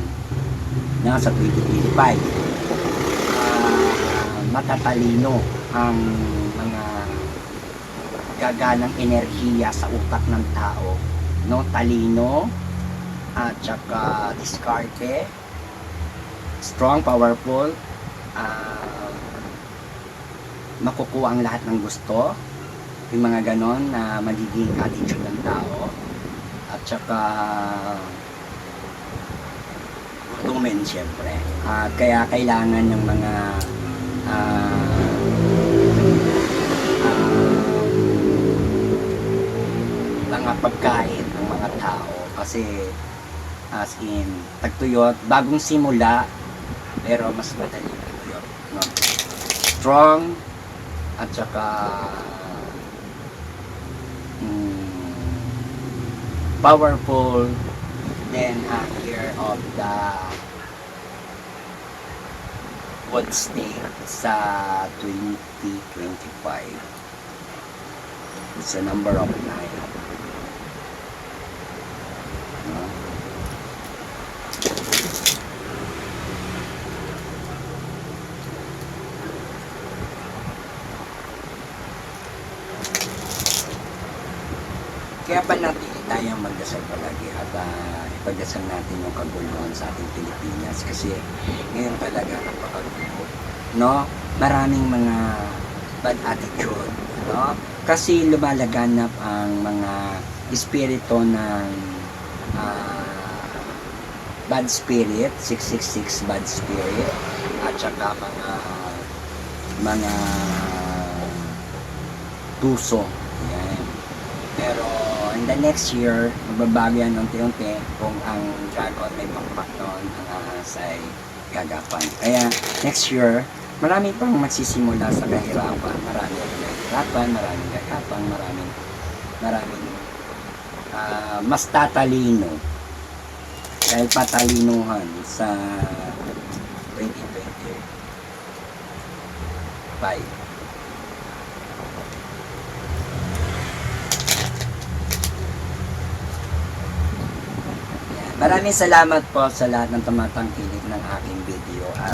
no? Sa 2025, matatalino ang mga gaganang enerhiya sa utak ng tao, no? Talino at saka diskarte, strong, powerful, makukuha ang lahat ng gusto, yung mga ganon na magiging attitude ng tao, at saka gustumin syempre. Kaya kailangan ng mga mga pagkain ng mga tao, kasi as in tagtuyot, bagong simula pero mas madali tagtuyot, no? Strong at saka powerful. Then year of the wood snake sa 2025, it's a number of 9, no? Kaya panatili tayong magdasal palagi at ipagdasal natin yung kaguluhan sa ating Pilipinas, kasi ngayon talaga napakagulo, no? Maraming mga bad attitude, no? Kasi lumalaganap ang mga espiritu ng bad spirit, 666 bad spirit, at saka mga tuso. Yan. Pero in the next year, magbabago yan unti-unti kung ang dragon may pakpak noon, ang ahas ay gagapan. Kaya next year, marami pang magsisimula sa kahirapan. Marami kahirapan, maraming gagapan, maraming mas tatalino. Dahil patalinuhan sa 2025. Maraming salamat po sa lahat ng tumatangkilik ng aking video at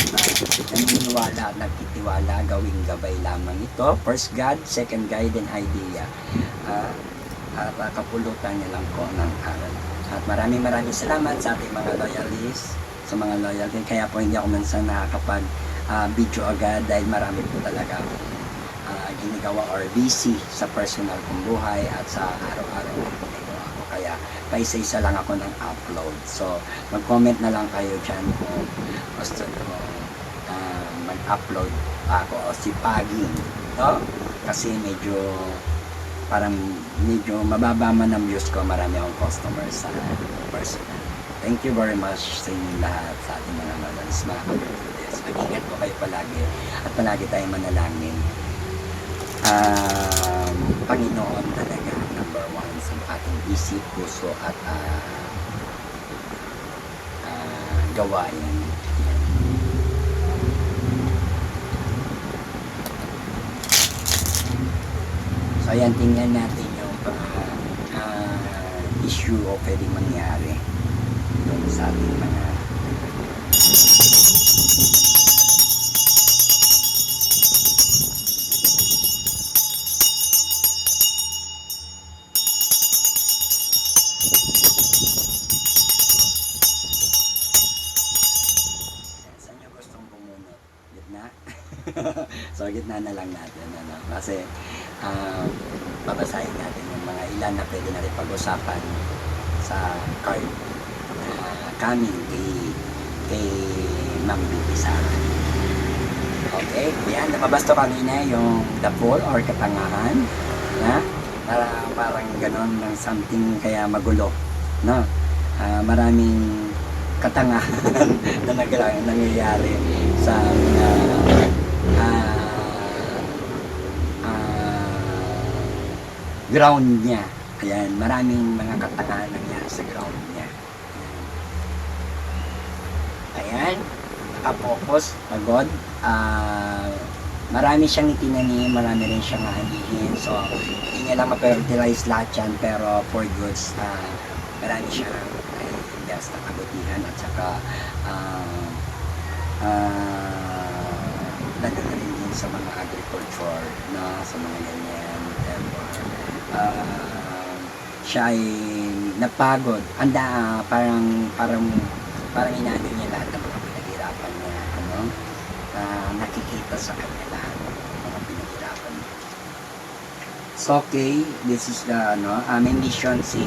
naniniwala at nagtitiwala, gawing gabay lamang ito. First God, second guide and idea. At kapulutan niya lang po ng aral. At maraming salamat sa ating mga loyalists, sa mga loyal din. Kaya po hindi ako minsan nakakapag video agad dahil marami po talaga ginagawa or busy sa personal kong buhay at sa araw-araw na ginagawa ko. Kaya paisa-isa lang ako ng upload. So, mag-comment na lang kayo dyan kung gusto nyo mag-upload ako o sipagin. No? Kasi medyo mababa man ang views ko, marami akong customers sa personal. Thank you very much sa inyo lahat, sa ating mga loyalists, mga kapatid. Mag-ingat po kayo palagi at palagi tayong manalangin. Panginoon talaga number one sa ating isip, puso at gawain. So ayan, tingnan natin yung issue o pwedeng mangyari doon sa ating mga saan nyo gustong bumunot? Gitna? So gitna na lang natin, ano? Kasi babasahin natin yung mga ilan na pwede natin pag-usapan sa card coming kay Ma'am Bibi Sara. Okay, yan, lumabas to kanina yung the fool or katangahan, na parang ganon ng something kaya magulo, no? Maraming katangahan na nangyayari sa mga ground niya. Ayan, maraming mga katangahan nangyari sa ground niya. Ayan, nakapokus, pagod. Marami siyang itinanim, marami rin siyang aanihin. So, hindi niya lang ma-fertilize lahat yan, pero for goods, marami siyang invest na kabutihan at saka lalo rin din sa mga agriculture, no? Sa mga ganyan. Siya ay napagod. Parang inaano niya lahat ng mga pinaghirapan niya, ano? Nakikita sa kanya lahat ng mga pinaghirapan niya. So, okay, this is the, may mission si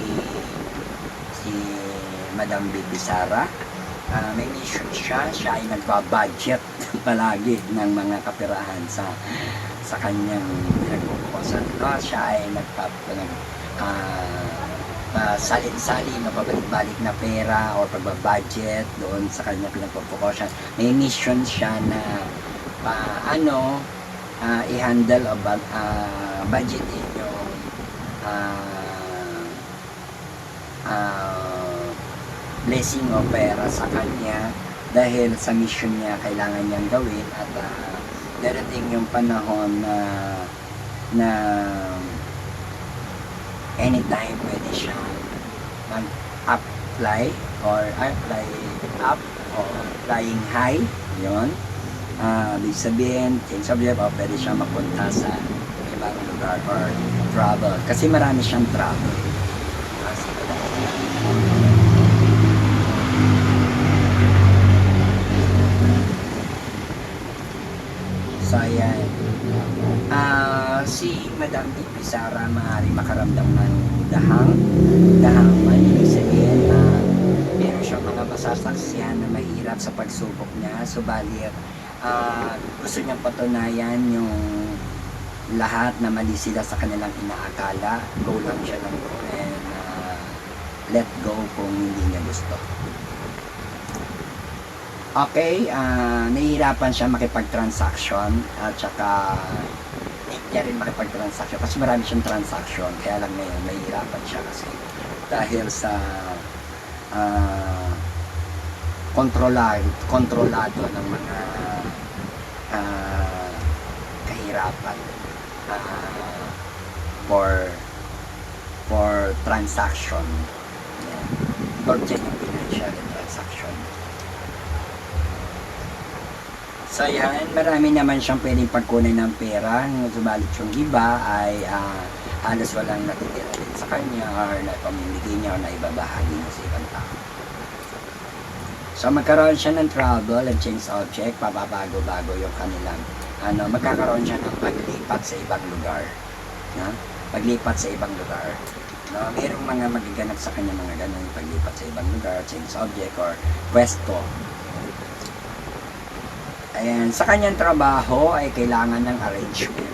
Madam Bibi Sara. May mission siya ay nagbabudget palagi ng mga kapirahan sa kanyang pinagpupusan. Siya ay salin-salin na pabalik-balik na pera o pagbabudget doon sa kanyang pinagpupusan. May mission siya na i-handle o budgetin yung blessing o pera sa kanya dahil sa mission niya kailangan niyang gawin at darating yung panahon na anytime pwede siyang mag-apply or apply up o flying high, yun. Ibig sabihin, change of life, o pwede siyang mapunta sa ibang lugar or travel kasi marami siyang travel. So, ayan. Si Madam Bibi Sara maaari makaramdam ng dahangan. Ibig sabihin na meron siyang mga masasaksihan na mahirap sa pagsubok niya. Subalit, gusto niyang patunayan yung lahat na mali sila sa kanilang inaakala. Go lang siya ng go and let go kung hindi niya gusto. Okay, nahihirapan siya makipag-transaction at saka niya rin makipag-transaction kasi marami siyang transaction kaya lang ngayon nahihirapan siya kasi dahil sa kontrolado ng mga kahirapan for transaction. Urgent yung financial transaction. So yan, marami naman siyang pwedeng pagkunan ng pera, subalit yung iba ay halos walang natitira din sa kanya or naipamimigay niya o naibabahagi niya sa ibang tao. So magkaroon siya ng trouble and change object, pababago-bago yung kanilang, magkakaroon siya ng paglipat sa ibang lugar. No? Paglipat sa ibang lugar. No? Mayroong mga magaganap sa kanya mga ganun, paglipat sa ibang lugar, change object or pwesto. Ayan, sa kanyang trabaho ay kailangan ng arrangement.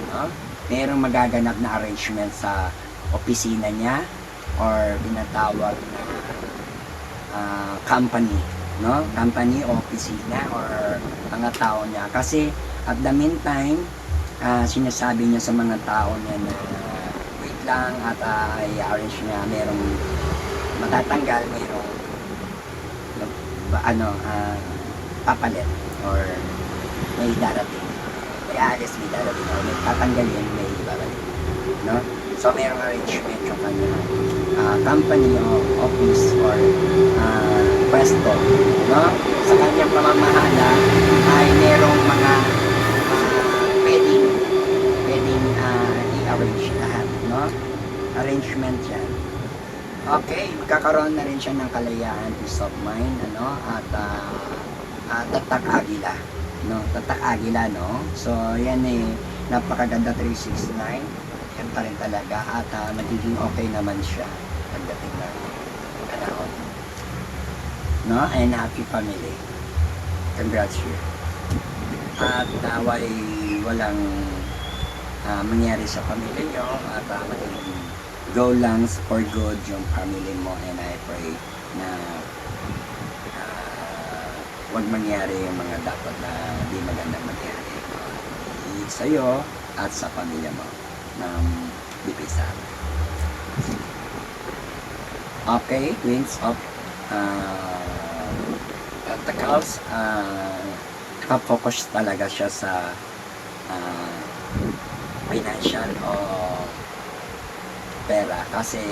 No? Mayroong magaganap na arrangement sa opisina niya or pinatawag na company. No? Company o opisina or mga tao niya. Kasi at the meantime, sinasabi niya sa mga tao niya na wait lang at i-arrange niya. Mayroong matatanggal, mayroong papalit or may darating, may alis, may darating or may tatanggalin, may babalik, no? So mayroong arrangement yung kanya company o office or pwesto, no? Sa kanyang pamamahala ay mayroong mga pwedeng i-arrange lahat, no? Arrangement yan. Okay, magkakaroon na rin siya ng kalayaan, peace of mind, at tatak agila, no? Tatak agila, no? So, yan napakaganda 369. Yan pa rin talaga at magiging okay naman siya pagdating na panahon. No? And happy family. Congrats you. At walang mangyari sa pamilya nyo at magiging go lang for good yung family mo and I pray na huwag mangyari yung mga dapat na di magandang mangyari sa'yo at sa pamilya mo. BP Sara. Okay, Queens of Pentacles. Nakafocus talaga siya sa financial o pera kasi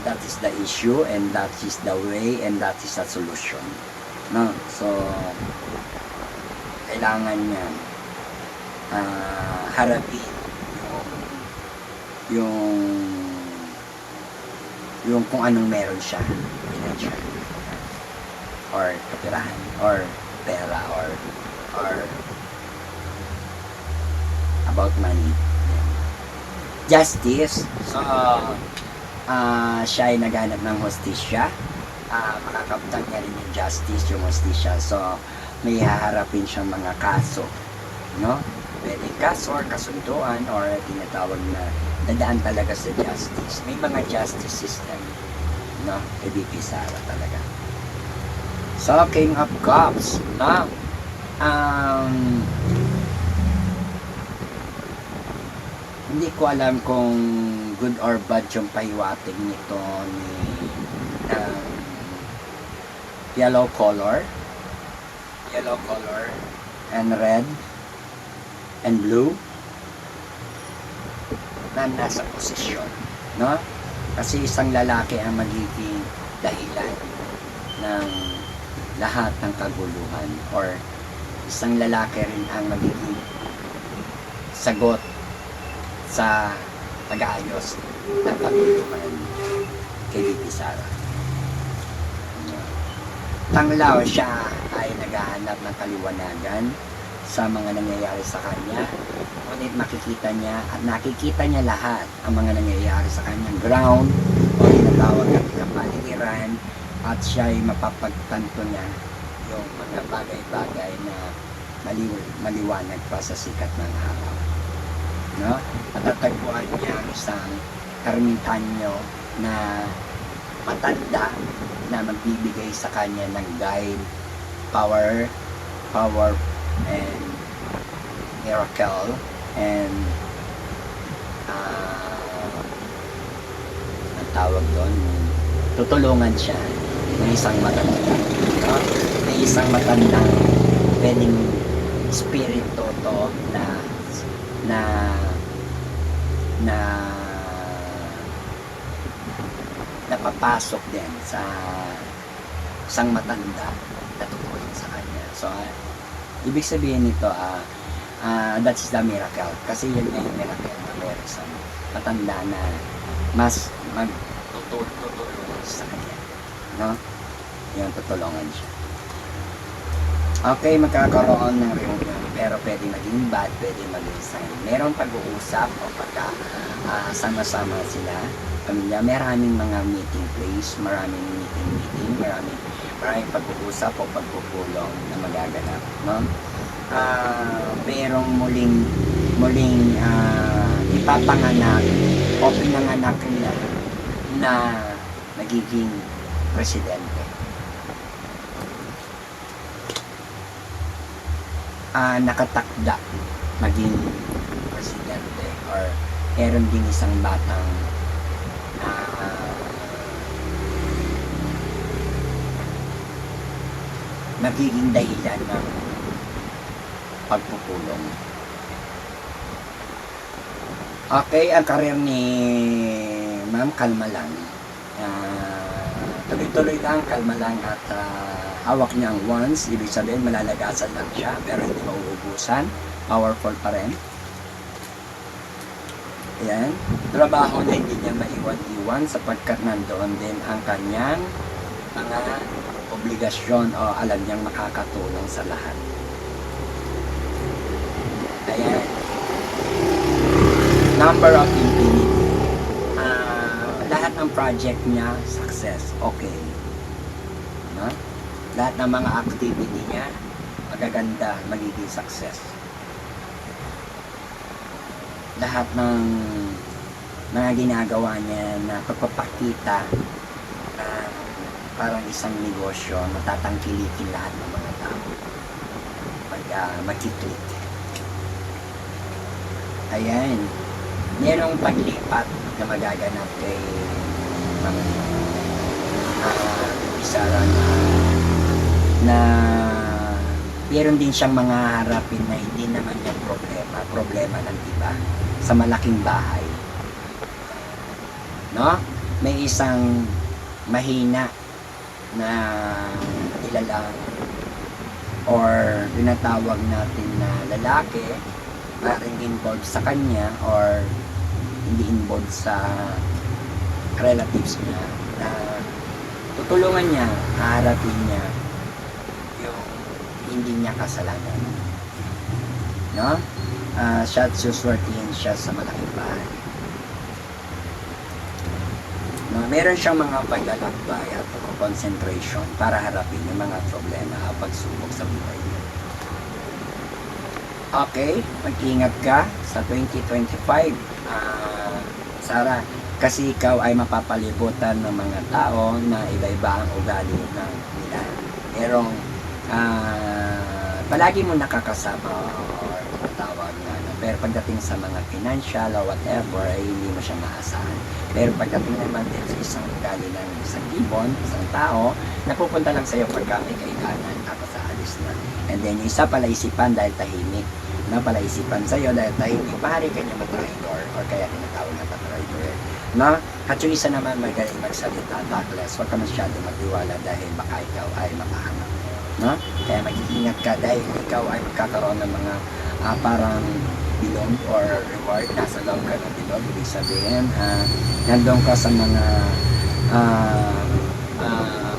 that is the issue and that is the way and that is the solution, no? So kailangan niya harapin yung kung anong meron siya, financial or kapirahan or pera or about money. Justice. So siya ay naghanap ng hostisya. Makakaptan niya rin yung justice, yung hostisya. So may haharapin siyang mga kaso, no? Pwedeng kaso or kasunduan or tinatawag na dadaan talaga sa justice. May mga justice system, no? Kay BP Sara talaga. So, King of Cups, no? Hindi ko alam kung good or bad yung pahiwatig nito ni yellow color and red and blue na nasa posisyon, no? Kasi isang lalaki ang magiging dahilan ng lahat ng kaguluhan or isang lalaki rin ang magiging sagot sa pag-aayos ng kaguluhan kay BP Sara. Tanglaw siya ay naghahanap ng kaliwanagan sa mga nangyayari sa kanya, ngunit makikita niya at nakikita niya lahat ang mga nangyayari sa kanyang ground o tinatawag na kapaligiran at siya ay mapapagtanto niya yung mga bagay-bagay na maliwanag pa sa sikat ng araw, no? At tatagpuan niya ang isang ermitanyo na matanda na magbibigay sa kanya ng guide, power and miracle and ang tawag doon, tutulungan siya ng isang matanda, no? May isang matandang pwedeng spirito to na napapasok din sa isang matanda na tutulong sa kanya. So ibig sabihin nito that is the miracle, kasi yun ay yung miracle na meron isang matanda na mas magtutulungan sa kanya, no? Yung tutulungan siya. Okay, magkakaroon ng reunion, pero pwede maging bad, pwede maging sign. Merong pag-uusap o pagka sama-sama sila, pamilya, maraming mga meeting place, maraming meeting, maraming pag-uusap o pagpupulong na magaganap, no? Merong muling ipapanganak o pinanganak nila na magiging presidente. Nakatakda maging presidente or meron din isang batang magiging dahilan ng pagpupulong. Okay, ang karir ni Ma'am, kalma lang. Tuloy-tuloy lang, kalma lang at hawak niya ang wands. Ibig sabihin, malalagasan lang siya pero hindi mauubusan. Powerful pa rin. Ayan. Trabaho na hindi niya maiwan-iwan sapagkat nandoon din ang kanyang mga obligasyon o alam niyang makakatulong sa lahat. Ayan. Number of infinity. Lahat ng project niya, success. Okay. No? Lahat ng mga activity niya, magaganda, magiging success. Lahat ng mga ginagawa niya na pagpapakita parang isang negosyo, matatangkilikin lahat ng mga tao pag mag-click. Ayan. merong paglipat na magaganap kay Ma'am Sara na meron din siyang mga harapin na hindi naman yung problema ng iba sa malaking bahay. No? May isang mahina na nilalang or tinatawag natin na lalaki, maaaring involved sa kanya or hindi involved sa relatives niya, na tutulungan niya, haharapin niya yung hindi niya kasalanan. No? Siya at suswertihin siya sa malaking bahay. No? Meron siyang mga paglalakbay at concentration para harapin yung mga problema at pagsubok sa buhay niya. Okay, mag-ingat ka sa 2025, Sara, kasi ikaw ay mapapalibutan ng mga tao na iba-iba ang ugali ng nila. Pero palagi mo nakakasama or tawag na pero pagdating sa mga financial or whatever ay hindi mo siya maasahan. Pero pagdating naman din sa isang ugali ng isang ibon, isang tao, napupunta lang sa'yo pagka may kailangan tapos aalis na. And then yung isa pala isipan dahil tahimik, na pala isipan sa'yo dahil tahimik, maaari ka niya matraidor or kaya tinatawag na patraidor. No? At yung isa naman magaling magsalita, backless, huwag ka masyado magtiwala dahil baka ikaw ay mapahanap. No? Kaya mag-iingat ka dahil ikaw ay magkakaroon ng mga parang bilog or reward, nasa loob ka ng bilog, ibig sabihin, nandun ka sa mga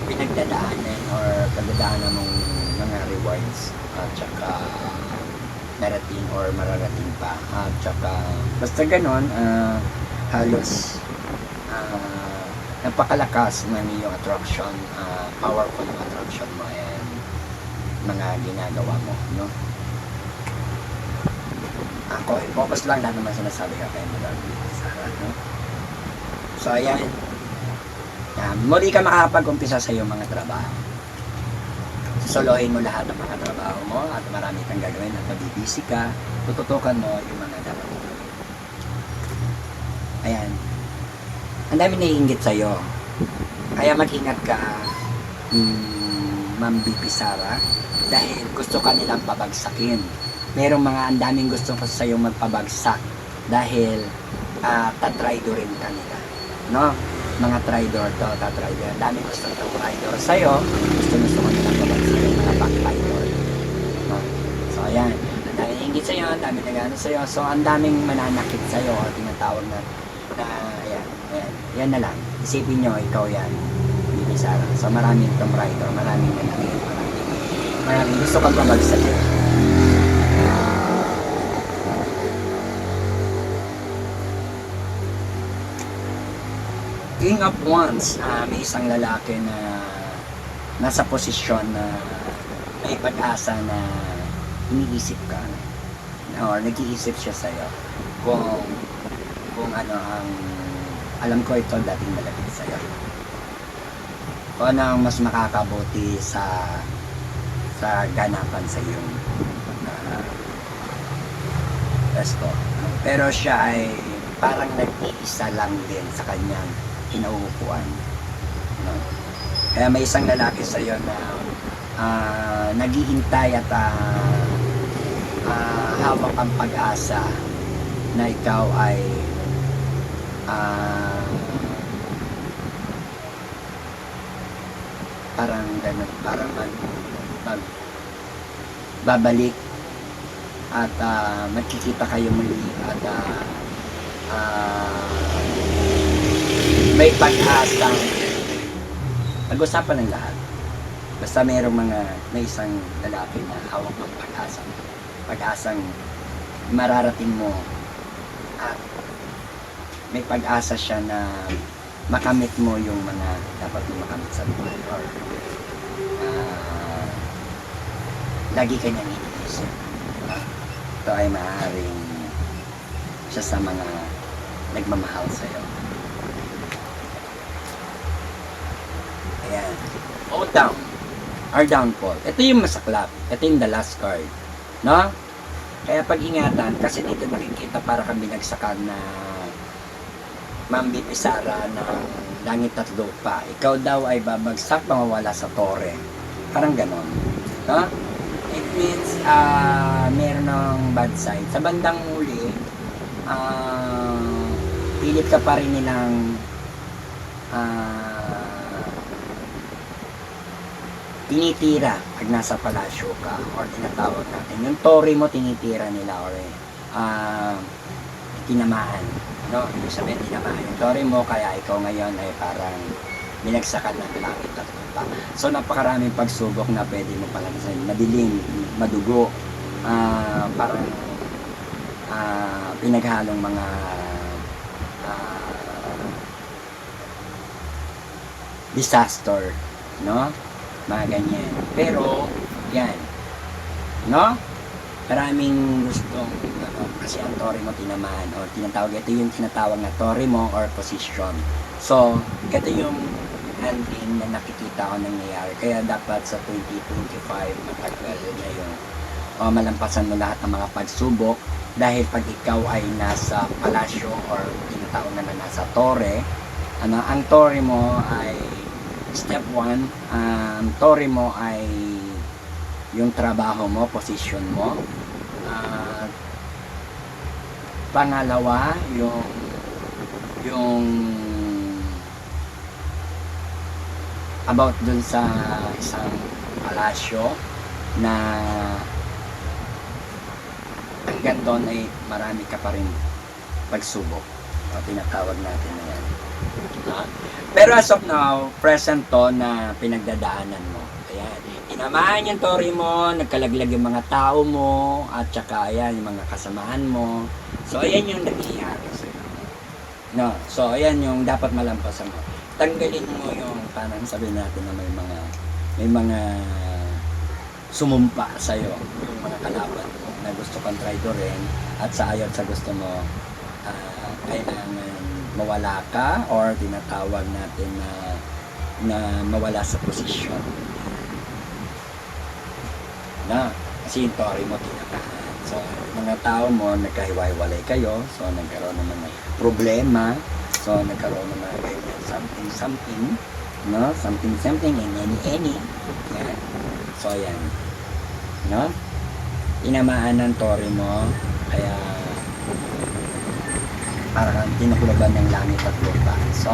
pinagdadaanan or pagdadaanan ng mga rewards at saka narating or mararating pa at saka basta ganon, halos napakalakas ng iyong attraction, powerful yung attraction mo and mga ginagawa mo, no? Ako, focus lang lahat naman sinasabi ka kay Madam Sara, no? So, ayan. Muli ka makakapag-umpisa sa iyong mga trabaho. Solohin mo lahat ng mga trabaho mo at marami kang gagawin at mabibisi ka, tututukan mo yung mga dapat mo. Ayan. Ang dami naiinggit sa'yo. Kaya mag-ingat ka, Ma'am BP Sara, dahil gusto ka nilang pabagsakin. Merong mga ang daming gusto ko sa iyo magpabagsak dahil tatraido rin kanila, no? Mga traidor to, tatraido. Ang daming gusto ng traidor sa iyo, gusto ko nilang pabagsak, mga backfighter, no? So ayan, ang daming inggit sa iyo, ang daming nagano sa iyo. So ang daming mananakit sa iyo, tinatawag na ayan, yan na lang. Isipin niyo ikaw yan, Bibi Sara. So maraming traidor, maraming manakit, maraming gusto kang pabagsak. King of Wands, may isang lalaki na nasa posisyon na may pag-asa na iniisip ka or nag-iisip siya sa'yo kung ano ang alam ko ito dating malapit sa'yo, kung ano ang mas makakabuti sa ganapan sa iyong resto. Pero siya ay parang nag-iisa lang din sa kanyang kinauupuan, no? Kaya may isang lalaki sa iyo na naghihintay at hawak ang pag-asa na ikaw ay parang ganun, parang babalik at magkikita kayo muli at may pag-asang pag-usapan ng lahat. Basta may isang lalaki na hawak ng pag-asang mararating mo at may pag-asa siya na makamit mo yung mga dapat mo makamit sa buhay or lagi kanyang iniisip. Ito ay maaaring siya sa mga nagmamahal sa'yo. Ayan. O down. Our downfall. Ito yung masaklap. Ito yung the last card. No? Kaya pag-ingatan, kasi dito nakikita para kami nagsakal na Ma'am Bibi Sara ng langit at lupa. Ikaw daw ay babagsak, mawawala sa tore. Parang ganon. No? It means, meron ng bad side. Sa bandang uli, pilit ka pa rin nilang tinitira pag nasa palasyo ka or tinatawag natin. Yung tore mo tinitira nila or tinamaan. No? Ibig sabihin tinamaan yung tore mo kaya ikaw ngayon ay parang binagsakan ng langit at lupa. So napakaraming pagsubok na pwede mo pala sa madilim, madugo, parang pinaghalong mga disaster, no? Mga ganyan. Pero, yan, no? Maraming gustong, kasi ang tore mo tinamaan, or tinatawag, ito yung tinatawag na tore mo or position. So, ito yung handling na nakikita ko nangyayari. Kaya dapat sa 2025, matagal na yung malampasan mo lahat ng mga pagsubok dahil pag ikaw ay nasa palasyo or tinatawag na nasa tore, ang tore mo ay step 1, ang tore mo ay yung trabaho mo, position mo. Pangalawa, yung about dun sa isang palasyo na hanggang doon ay marami ka pa rin pagsubok. Tinatawag natin na yan. Pero as of now, present to na pinagdadaanan mo. Ayan. Tinamaan yung tore mo, nagkalaglag yung mga tao mo, at saka ayan, yung mga kasamahan mo. So, ayan yung nangyayari sa'yo. No? So, ayan yung dapat malampasan mo. Tanggalin mo yung, parang sabihin natin na may mga sumumpa sa'yo, yung mga kalaban mo, na gusto kang traidorin, at sa ayaw sa gusto mo, kailangan mawala ka or tinatawag natin na mawala sa posisyon. Na, kasi yung tore mo tinatahan. So, mga tao mo, nagkahiwa-hiwalay kayo, so nagkaroon naman ng problema, so nagkaroon naman ng ganyan, something, no? Something, and any. Yan. So, yan. No? Tinamaan ng tore mo, kaya parang tinukulaban ng langit at lupa. So,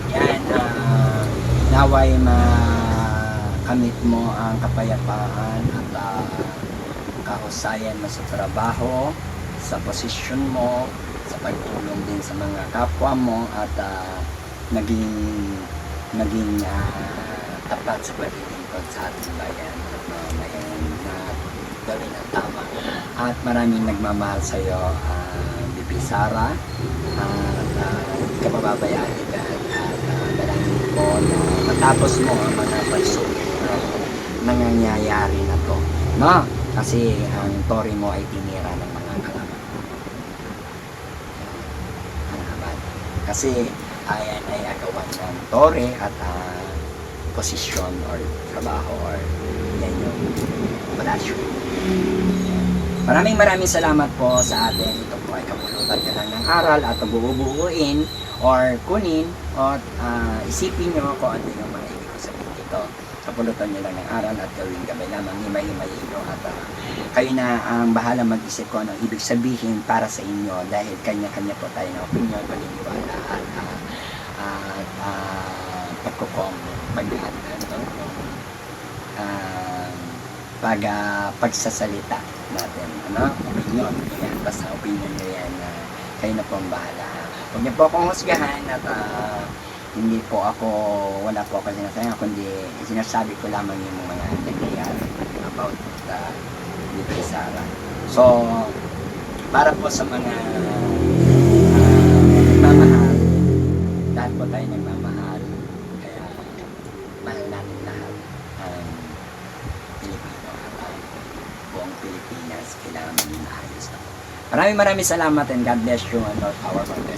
yan, naway makamit mo ang kapayapaan at kahusayan mo sa trabaho, sa posisyon mo, sa pagtulong din sa mga kapwa mo, at naging tapat sa paglilingkod sa ating bayan na gawin ang tama. At maraming nagmamahal sa iyo, Bibi Sara, at kapababayaan kita, at dalangin ko na matapos mo ang mga pagsubok na nangyayari na to, no? Kasi ang tore mo ay tinira ng mga kalaban. Kasi ayan ay agawan ng tore at posisyon or trabaho or yan yung palasyo. Maraming salamat po sa atin. Ito po ay kapulutan ka lang ng aral at bubuuin or kunin o isipin nyo kung ano yung mga ibig ko sabihin dito. Kapulutan nyo lang ng aral at gawin gabay lamang himay-himay ino at kayo na ang bahala mag-isip ko anong ibig sabihin para sa inyo dahil kanya-kanya po tayo ng opinion, paniniwala at pagsasalita natin, ano? Opinion, yan, basta opinion nyo yan, kayo na po ang bahala. Huwag niyo po akong husgahan at hindi po ako, wala po ako sinasabi, kundi sinasabi ko lamang yung mga nangyayari about Bibi Sara. So, para po sa mga nagmamahal, lahat po tayo nagmamahal, kaya mahal natin lahat ang Pilipino at ang buong Pilipinas, kailangan maging maayos na po. Maraming salamat and God bless you and Lord our Father.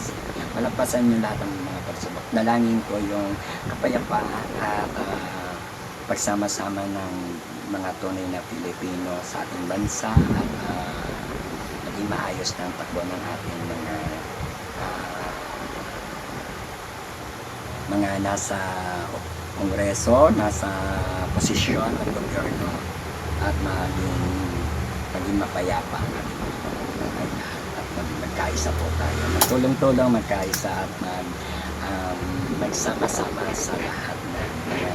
Malampasan niyo lahat ng mga pagsubok. Dalangin ko yung kapayapaan at pagsama-sama ng mga tunay na Pilipino sa ating bansa at maging maayos na ang takbo ng ating mga nasa kongreso, nasa posisyon ng gobyerno, at maging mapayapa ang ating mga at magkaisa po tayo, magtulong-tulong, magkaisa at magsama-sama sa lahat ng mga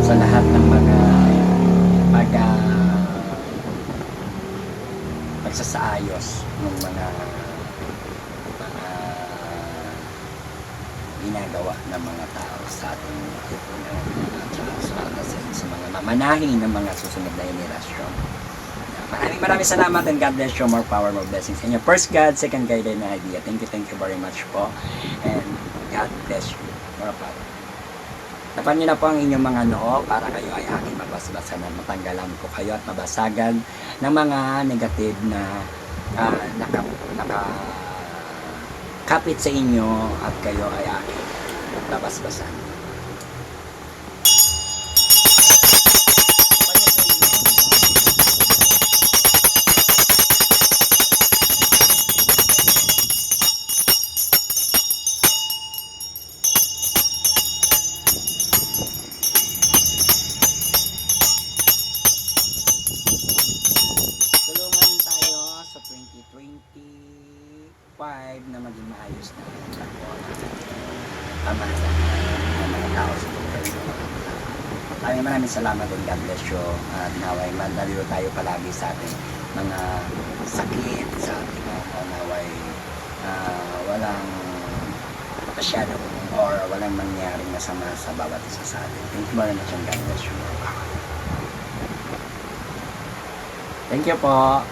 sa lahat ng mga pagsasaayos ng mga ginagawa ng mga tao sa ating lipunan at sa mga mamanahin ng mga susunod na henerasyon. Maraming salamat, and God bless you. More power, more blessings in your first God, second guided na idea. Thank you very much po, and God bless you. More power. Tapan niyo na po ang inyong mga noo para kayo ay aking mabasbasan at matanggalan ko kayo at mabasagan ng mga negative na nakakapit sa inyo at kayo ay aking babasbasan. Tulungan tayo sa 2025 na maging maayos na ang takbo ng mga tao sa gobyerno. Maraming salamat, and God bless you. At naway mandaliw tayo palagi sa ating mga sakit, sa ating naway walang masyadong or walang mangyaring masama sa bawat isa sa atin. Thank you very much, and God bless you. Thank you po.